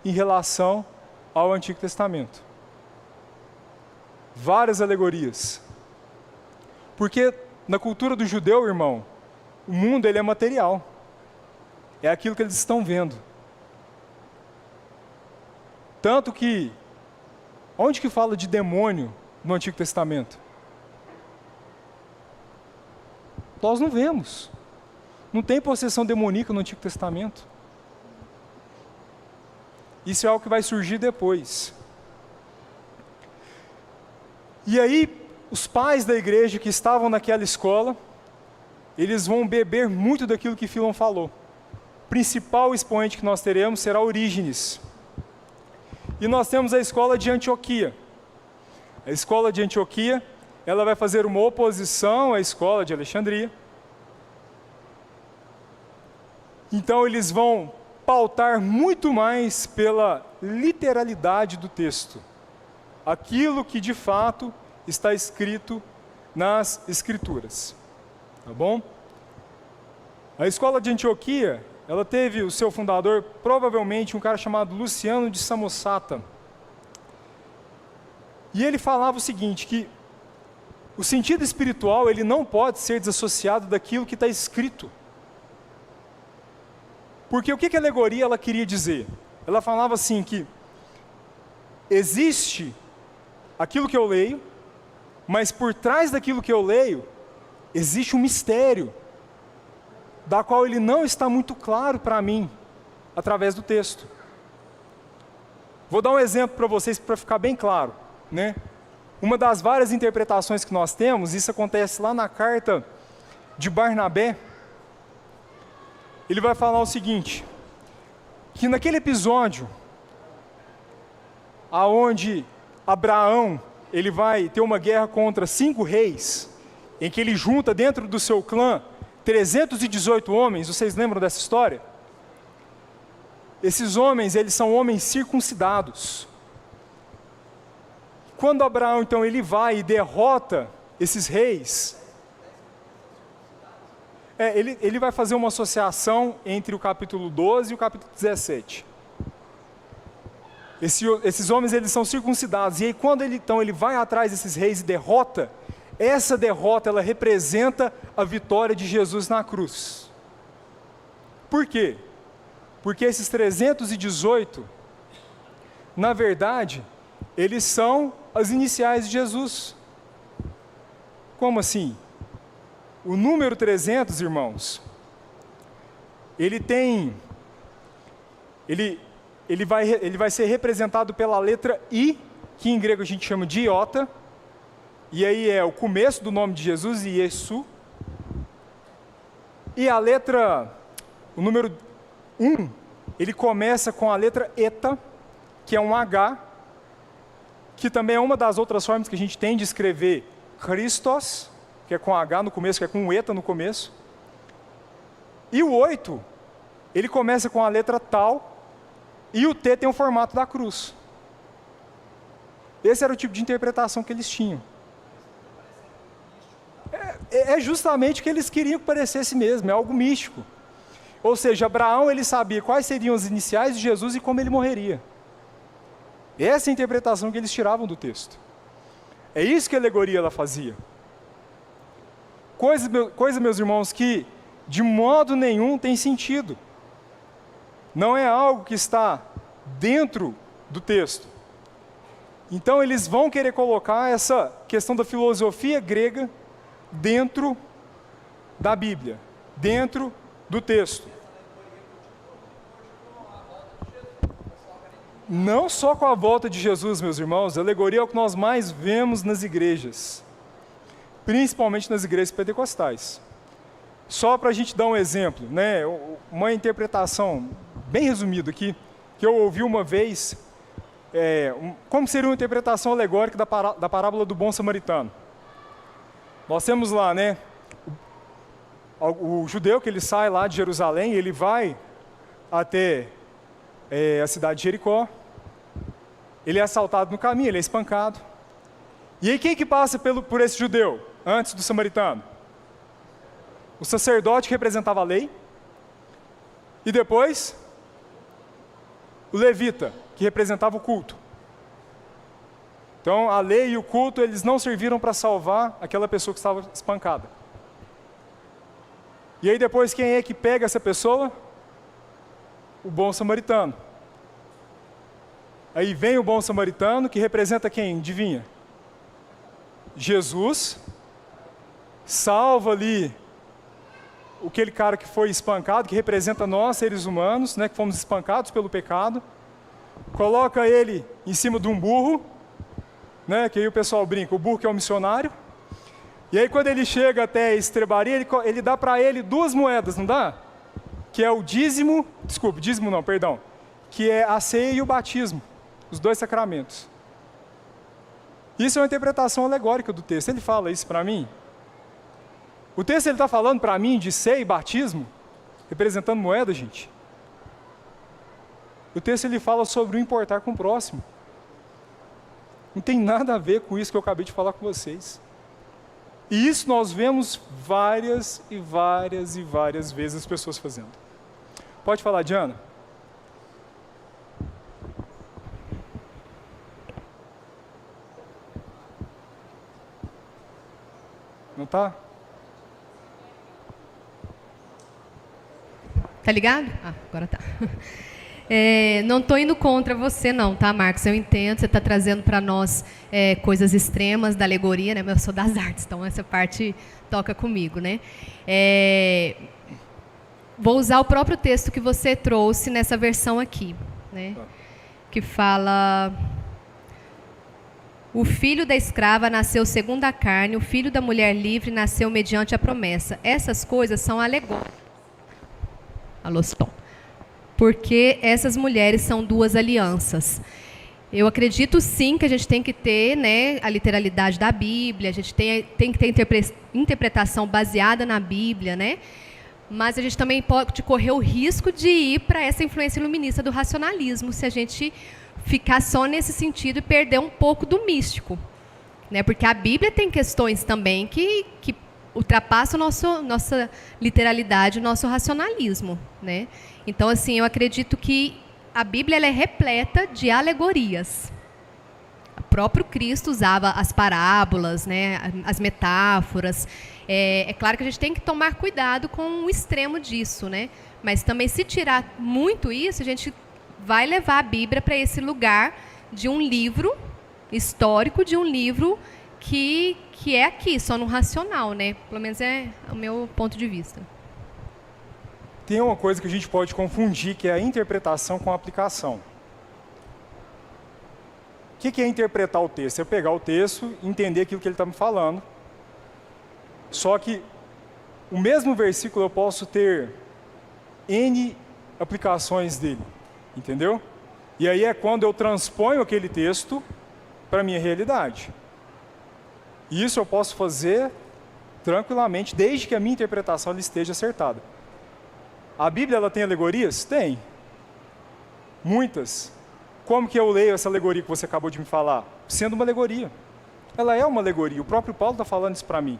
em relação ao Antigo Testamento. Várias alegorias. Porque na cultura do judeu, irmão, o mundo ele é material. É aquilo que eles estão vendo. Tanto que, onde que fala de demônio no Antigo Testamento? Nós não vemos. Não tem possessão demoníaca no Antigo Testamento. Isso é algo que vai surgir depois. E aí, os pais da igreja que estavam naquela escola, eles vão beber muito daquilo que Fílon falou. O principal expoente que nós teremos será Orígenes. E nós temos a escola de Antioquia. A escola de Antioquia, ela vai fazer uma oposição à escola de Alexandria. Então eles vão pautar muito mais pela literalidade do texto. Aquilo que de fato está escrito nas Escrituras. Tá bom? A escola de Antioquia, ela teve o seu fundador, provavelmente um cara chamado Luciano de Samosata. E ele falava o seguinte, que o sentido espiritual ele não pode ser desassociado daquilo que está escrito. Porque o que a alegoria ela queria dizer? Ela falava assim que existe aquilo que eu leio, mas por trás daquilo que eu leio, existe um mistério, da qual ele não está muito claro para mim, através do texto. Vou dar um exemplo para vocês, para ficar bem claro, né? Uma das várias interpretações que nós temos, isso acontece lá na carta de Barnabé, ele vai falar o seguinte, que naquele episódio, aonde Abraão, ele vai ter uma guerra contra 5 reis, em que ele junta dentro do seu clã 318 homens, vocês lembram dessa história? Esses homens, eles são homens circuncidados. Quando Abraão, então, ele vai e derrota esses reis, ele vai fazer uma associação entre o capítulo 12 e o capítulo 17. Esses homens, eles são circuncidados, e aí quando ele vai atrás desses reis e derrota, essa derrota, ela representa a vitória de Jesus na cruz. Por quê? Porque esses 318, na verdade, eles são as iniciais de Jesus. Como assim? O número 300, irmãos, ele vai ser representado pela letra I, que em grego a gente chama de iota, e aí é o começo do nome de Jesus, Iesu. E a letra, o número 1, ele começa com a letra eta, que é um H, que também é uma das outras formas que a gente tem de escrever Christos, que é com H no começo, que é com eta no começo. E o 8, ele começa com a letra tal, e o T tem o formato da cruz. Esse era o tipo de interpretação que eles tinham. É justamente o que eles queriam que parecesse mesmo, é algo místico. Ou seja, Abraão ele sabia quais seriam as iniciais de Jesus e como ele morreria. Essa é a interpretação que eles tiravam do texto. É isso que a alegoria ela fazia. Coisa, meus irmãos, que de modo nenhum tem sentido. Não é algo que está dentro do texto. Então eles vão querer colocar essa questão da filosofia grega dentro da Bíblia, dentro do texto. Não só com a volta de Jesus, meus irmãos, a alegoria é o que nós mais vemos nas igrejas, principalmente nas igrejas pentecostais. Só para a gente dar um exemplo, né, uma interpretação bem resumida aqui, que eu ouvi uma vez, como seria uma interpretação alegórica da parábola do bom samaritano? Nós temos lá, né, o judeu que ele sai lá de Jerusalém, ele vai até a cidade de Jericó, ele é assaltado no caminho, ele é espancado. E aí quem que passa por esse judeu, antes do samaritano? O sacerdote que representava a lei, e depois o levita, que representava o culto. Então a lei e o culto, eles não serviram para salvar aquela pessoa que estava espancada. E aí depois quem é que pega essa pessoa? O bom samaritano. Aí vem o bom samaritano, que representa quem? Adivinha? Jesus, salva ali aquele cara que foi espancado, que representa nós, seres humanos, né, que fomos espancados pelo pecado, coloca ele em cima de um burro, né, que aí o pessoal brinca, o burro que é o missionário, e aí quando ele chega até a estrebaria, ele dá para ele 2 moedas, não dá? Que é o dízimo, que é a ceia e o batismo, os 2 sacramentos. Isso é uma interpretação alegórica do texto. Ele fala isso para mim. O texto ele está falando para mim de ceia e batismo, representando moeda, gente. O texto ele fala sobre o importar com o próximo. Não tem nada a ver com isso que eu acabei de falar com vocês. E isso nós vemos várias e várias e várias vezes as pessoas fazendo. Pode falar, Diana? Não tá? Tá ligado? Ah, agora tá. Não estou indo contra você não, tá, Marcos? Eu entendo, você está trazendo para nós coisas extremas da alegoria, né? Mas eu sou das artes, então essa parte toca comigo, né? Vou usar o próprio texto que você trouxe nessa versão aqui, né? Que fala: o filho da escrava nasceu segundo a carne, o filho da mulher livre nasceu mediante a promessa. Essas coisas são alegóricas. Alô, Tom. Porque essas mulheres são 2 alianças. Eu acredito sim que a gente tem que ter, né, a literalidade da Bíblia, a gente tem que ter interpretação baseada na Bíblia, né? Mas a gente também pode correr o risco de ir para essa influência iluminista do racionalismo, se a gente ficar só nesse sentido e perder um pouco do místico, né? Porque a Bíblia tem questões também que ultrapassam nossa literalidade, o nosso racionalismo, né? Então, assim, eu acredito que a Bíblia ela é repleta de alegorias. O próprio Cristo usava as parábolas, né, as metáforas. É claro que a gente tem que tomar cuidado com o extremo disso, né? Mas também, se tirar muito isso, a gente vai levar a Bíblia para esse lugar de um livro histórico, de um livro que é aqui, só no racional, né? Pelo menos é o meu ponto de vista. Tem uma coisa que a gente pode confundir, que é a interpretação com a aplicação. O que é interpretar o texto? É pegar o texto e entender aquilo que ele está me falando. Só que o mesmo versículo eu posso ter N aplicações dele, entendeu? E aí é quando eu transponho aquele texto para a minha realidade. E isso eu posso fazer tranquilamente, desde que a minha interpretação ela esteja acertada. A Bíblia ela tem alegorias? Tem. Muitas. Como que eu leio essa alegoria que você acabou de me falar? Sendo uma alegoria. Ela é uma alegoria. O próprio Paulo está falando isso para mim.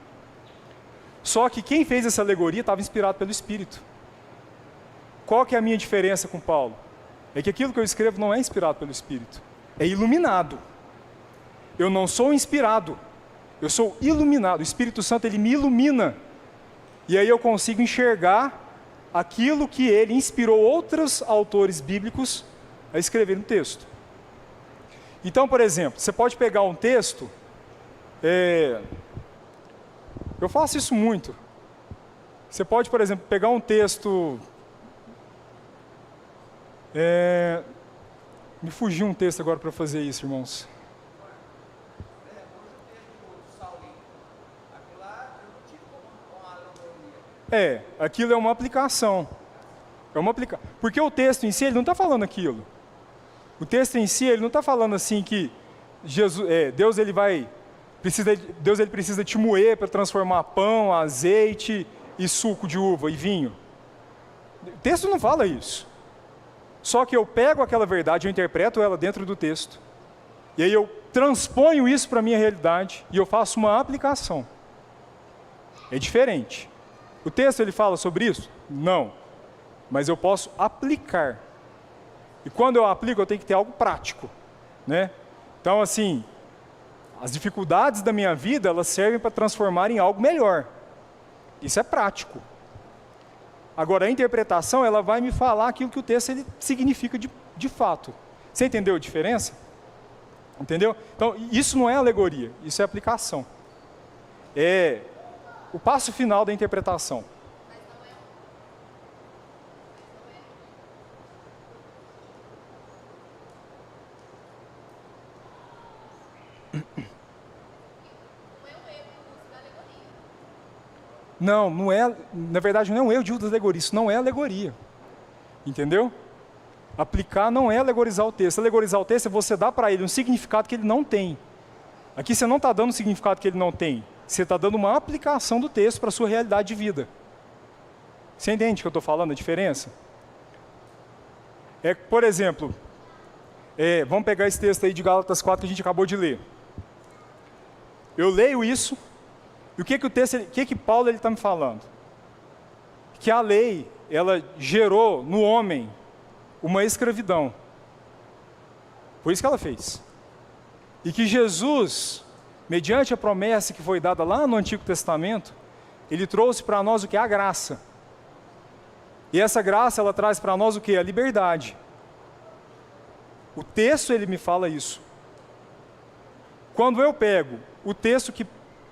Só que quem fez essa alegoria estava inspirado pelo Espírito. Qual que é a minha diferença com Paulo? É que aquilo que eu escrevo não é inspirado pelo Espírito. É iluminado. Eu não sou inspirado. Eu sou iluminado. O Espírito Santo ele me ilumina. E aí eu consigo enxergar aquilo que ele inspirou outros autores bíblicos a escrever no texto. Então, por exemplo, você pode pegar um texto, eu faço isso muito. Você pode, por exemplo, pegar um texto, me fugiu um texto agora para fazer isso, irmãos. Aquilo é uma aplicação. Porque o texto em si, ele não está falando aquilo. O texto em si, ele não está falando assim que Deus ele precisa te moer para transformar pão, azeite e suco de uva e vinho. O texto não fala isso. Só que eu pego aquela verdade, eu interpreto ela dentro do texto, e aí eu transponho isso para a minha realidade e eu faço uma aplicação. É diferente. O texto ele fala sobre isso? Não. Mas eu posso aplicar. E quando eu aplico, eu tenho que ter algo prático, né? Então, assim, as dificuldades da minha vida, elas servem para transformar em algo melhor. Isso é prático. Agora, a interpretação, ela vai me falar aquilo que o texto ele significa de fato. Você entendeu a diferença? Entendeu? Então, isso não é alegoria, isso é aplicação. É o passo final da interpretação. Não é, na verdade não é um erro de uso da alegoria, isso não é alegoria, entendeu? Aplicar não é alegorizar o texto. Alegorizar o texto é você dar para ele um significado que ele não tem. Aqui você não está dando um significado que ele não tem, você está dando uma aplicação do texto para a sua realidade de vida. Você entende o que eu estou falando, a diferença? Por exemplo, vamos pegar esse texto aí de Gálatas 4 que a gente acabou de ler. Eu leio isso, e o que Paulo está me falando? Que a lei, ela gerou no homem uma escravidão. Foi isso que ela fez. E que Jesus, mediante a promessa que foi dada lá no Antigo Testamento, ele trouxe para nós o que é a graça. E essa graça, ela traz para nós o que? A liberdade. O texto, ele me fala isso. Quando eu pego o texto que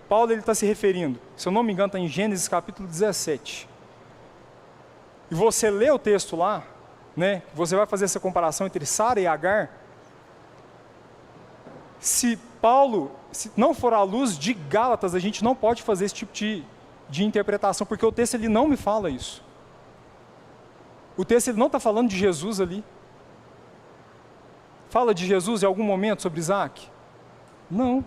Paulo está se referindo, se eu não me engano, está em Gênesis capítulo 17. E você lê o texto lá, né, você vai fazer essa comparação entre Sara e Agar. Se não for à luz de Gálatas, a gente não pode fazer esse tipo de interpretação, porque o texto ele não me fala isso. O texto ele não está falando de Jesus ali. Fala de Jesus em algum momento sobre Isaac? Não.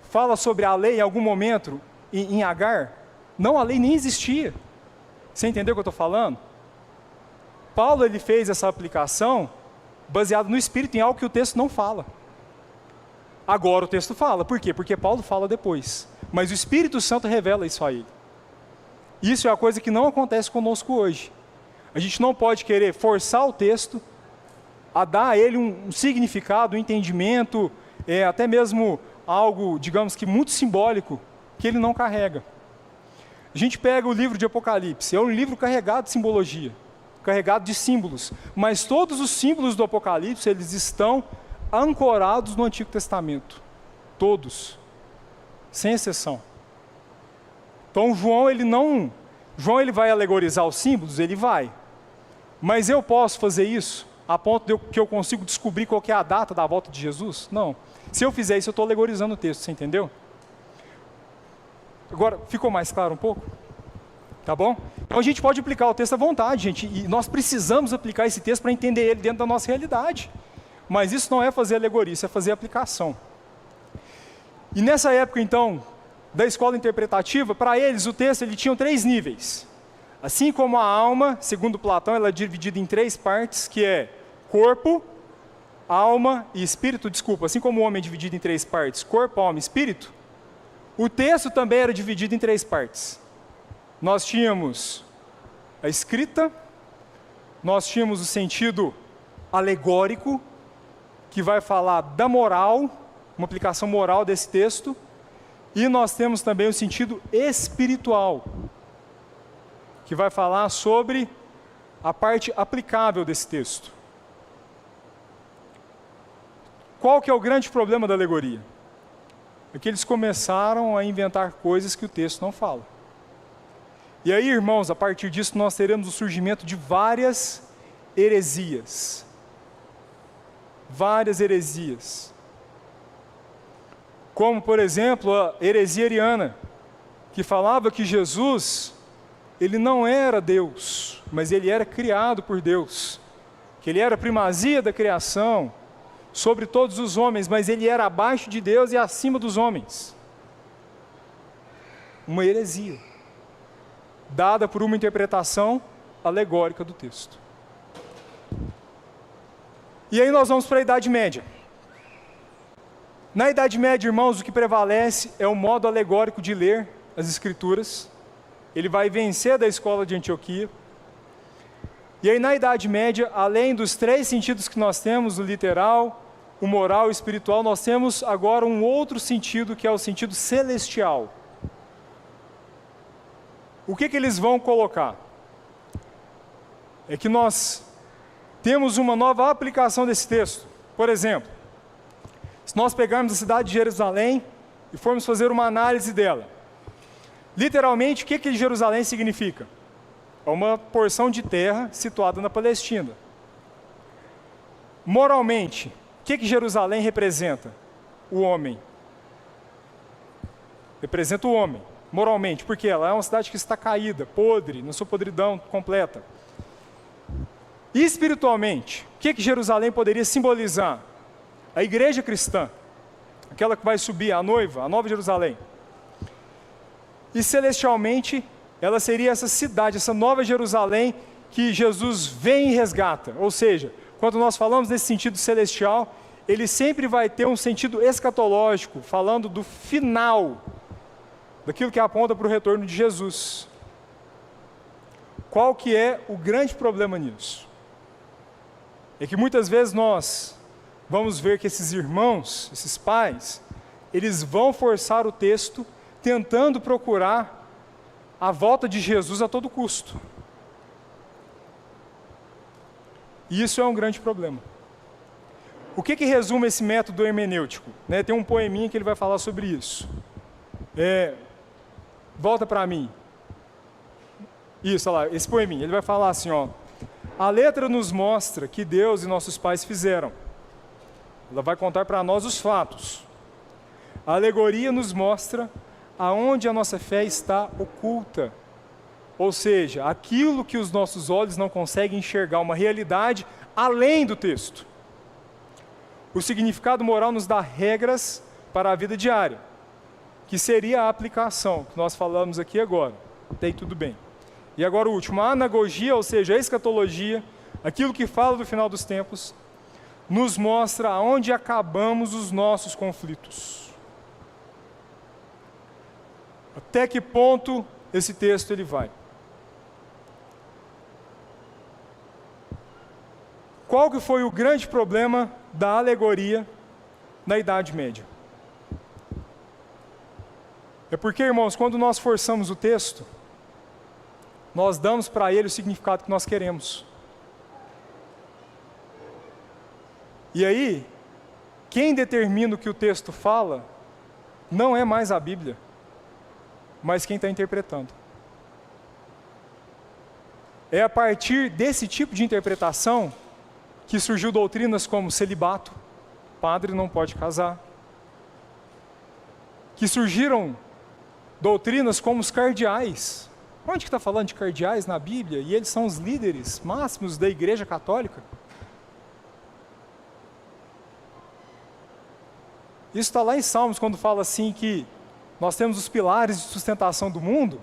Fala sobre a lei em algum momento em Agar? Não, a lei nem existia. Você entendeu o que eu estou falando? Paulo ele fez essa aplicação baseado no Espírito, em algo que o texto não fala. Agora o texto fala. Por quê? Porque Paulo fala depois. Mas o Espírito Santo revela isso a ele. Isso é uma coisa que não acontece conosco hoje. A gente não pode querer forçar o texto a dar a ele um significado, um entendimento, até mesmo algo, digamos que muito simbólico, que ele não carrega. A gente pega o livro de Apocalipse, é um livro carregado de simbologia, carregado de símbolos, mas todos os símbolos do Apocalipse, eles estão ancorados no Antigo Testamento, todos, sem exceção. Então João ele vai alegorizar os símbolos, ele vai, mas eu posso fazer isso a ponto de que eu consigo descobrir qual que é a data da volta de Jesus? Não. Se eu fizer isso, eu estou alegorizando o texto, você entendeu? Agora, ficou mais claro um pouco? Tá bom? Então a gente pode aplicar o texto à vontade, gente, e nós precisamos aplicar esse texto para entender ele dentro da nossa realidade. Mas isso não é fazer alegoria, isso é fazer aplicação. E nessa época, então, da escola interpretativa, para eles o texto ele tinha 3 níveis. Assim como a alma, segundo Platão, ela é dividida em 3 partes, que é corpo, alma e espírito, assim como o homem é dividido em 3 partes, corpo, alma e espírito, o texto também era dividido em 3 partes. Nós tínhamos a escrita, nós tínhamos o sentido alegórico, que vai falar da moral, uma aplicação moral desse texto, e nós temos também o sentido espiritual, que vai falar sobre a parte aplicável desse texto. Qual que é o grande problema da alegoria? É que eles começaram a inventar coisas que o texto não fala. E aí, irmãos, a partir disso nós teremos o surgimento de várias heresias. Várias heresias. Como, por exemplo, a heresia ariana, que falava que Jesus, ele não era Deus, mas ele era criado por Deus. que ele era a primazia da criação sobre todos os homens, mas ele era abaixo de Deus e acima dos homens. Uma heresia, dada por uma interpretação alegórica do texto. E aí nós vamos para a Idade Média. Na Idade Média, irmãos, o que prevalece é o modo alegórico de ler as Escrituras. Ele vai vencer da escola de Antioquia. E aí na Idade Média, além dos 3 sentidos que nós temos, o literal, o moral e o espiritual, nós temos agora um outro sentido, que é o sentido celestial. O que eles vão colocar? É que nós temos uma nova aplicação desse texto. Por exemplo, se nós pegarmos a cidade de Jerusalém e formos fazer uma análise dela, literalmente, o que Jerusalém significa? É uma porção de terra situada na Palestina. Moralmente, o que Jerusalém representa? O homem. Representa o homem, moralmente, porque ela é uma cidade que está caída, podre, na sua podridão completa. E espiritualmente, o que Jerusalém poderia simbolizar? A igreja cristã, aquela que vai subir, a noiva, a nova Jerusalém. E celestialmente, ela seria essa cidade, essa nova Jerusalém que Jesus vem e resgata. Ou seja, quando nós falamos desse sentido celestial, ele sempre vai ter um sentido escatológico, falando do final, daquilo que aponta para o retorno de Jesus. Qual que é o grande problema nisso? É que muitas vezes nós vamos ver que esses irmãos, esses pais, eles vão forçar o texto tentando procurar a volta de Jesus a todo custo. E isso é um grande problema. O que resume esse método hermenêutico? Tem um poeminha que ele vai falar sobre isso. Volta para mim. Isso, olha lá, esse poeminha. Ele vai falar assim, ó. A letra nos mostra que Deus e nossos pais fizeram. Ela vai contar para nós os fatos. A alegoria nos mostra aonde a nossa fé está oculta. Ou seja, aquilo que os nossos olhos não conseguem enxergar, uma realidade além do texto. O significado moral nos dá regras para a vida diária, que seria a aplicação, que nós falamos aqui agora. Até aí tudo bem. E agora o último, a anagogia, ou seja, a escatologia, aquilo que fala do final dos tempos, nos mostra aonde acabamos os nossos conflitos. Até que ponto esse texto ele vai? Qual que foi o grande problema da alegoria na Idade Média? É porque, irmãos, quando nós forçamos o texto, nós damos para ele o significado que nós queremos. E aí, quem determina o que o texto fala, não é mais a Bíblia, mas quem está interpretando. É a partir desse tipo de interpretação que surgiu doutrinas como celibato, padre não pode casar, que surgiram doutrinas como os cardeais. Onde que está falando de cardeais na Bíblia? E eles são os líderes máximos da Igreja Católica. Isso está lá em Salmos, quando fala assim que nós temos os pilares de sustentação do mundo.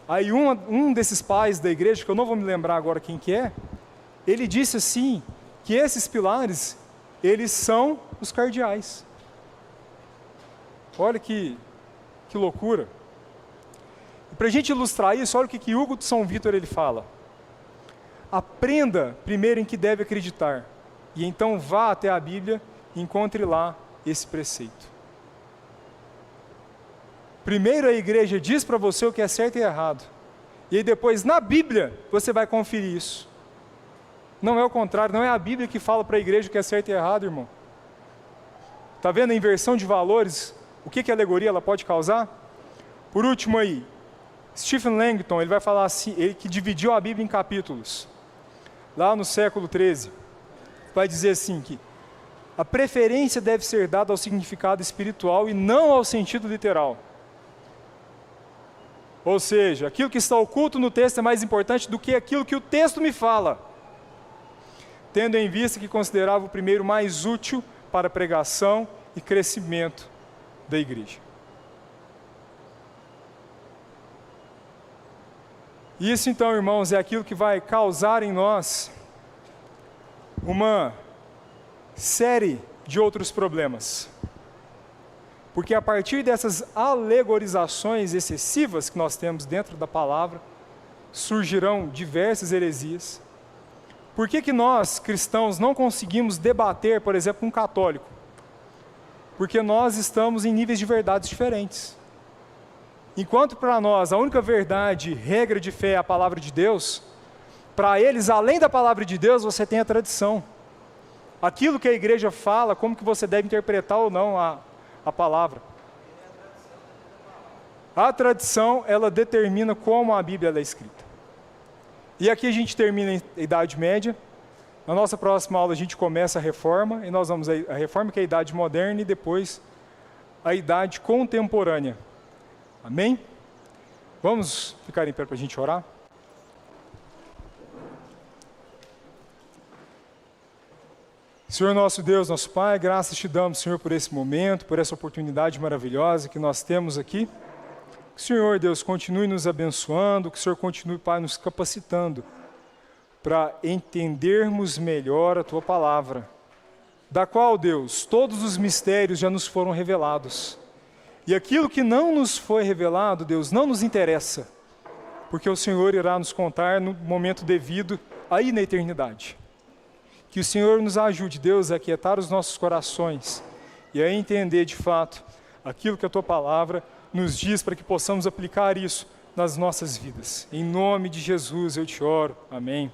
Aí um desses pais da igreja, que eu não vou me lembrar agora quem que é, ele disse assim, que esses pilares, eles são os cardeais. Olha que loucura. Para a gente ilustrar isso, olha o que Hugo de São Vítor ele fala. Aprenda primeiro em que deve acreditar, e então vá até a Bíblia e encontre lá esse preceito. Primeiro a igreja diz para você o que é certo e errado, e aí depois na Bíblia você vai conferir isso. Não é o contrário, não é a Bíblia que fala para a igreja o que é certo e errado, irmão. Está vendo a inversão de valores? O que a alegoria ela pode causar? Por último aí, Stephen Langton, ele vai falar assim, ele que dividiu a Bíblia em capítulos, lá no século XIII, vai dizer assim que a preferência deve ser dada ao significado espiritual e não ao sentido literal. Ou seja, aquilo que está oculto no texto é mais importante do que aquilo que o texto me fala. tendo em vista que considerava o primeiro mais útil para a pregação e crescimento da igreja. Isso então, irmãos, é aquilo que vai causar em nós uma série de outros problemas. Porque a partir dessas alegorizações excessivas que nós temos dentro da palavra, surgirão diversas heresias. Por que nós, cristãos, não conseguimos debater, por exemplo, com um católico? Porque nós estamos em níveis de verdades diferentes. Enquanto para nós a única verdade, regra de fé é a palavra de Deus, para eles, além da palavra de Deus, você tem a tradição. Aquilo que a igreja fala, como que você deve interpretar ou não a palavra. A tradição, ela determina como a Bíblia é escrita. E aqui a gente termina a Idade Média. Na nossa próxima aula a gente começa a Reforma, e nós vamos a Reforma, que é a Idade Moderna, e depois a Idade Contemporânea. Amém? Vamos ficar em pé para a gente orar? Senhor nosso Deus, nosso Pai, graças te damos, Senhor, por esse momento, por essa oportunidade maravilhosa que nós temos aqui. Que o Senhor, Deus, continue nos abençoando, que o Senhor continue, Pai, nos capacitando para entendermos melhor a Tua palavra, da qual, Deus, todos os mistérios já nos foram revelados. E aquilo que não nos foi revelado, Deus, não nos interessa, porque o Senhor irá nos contar no momento devido, aí na eternidade. Que o Senhor nos ajude, Deus, a aquietar os nossos corações e a entender de fato aquilo que a Tua palavra nos diz, para que possamos aplicar isso nas nossas vidas. Em nome de Jesus eu te oro. Amém.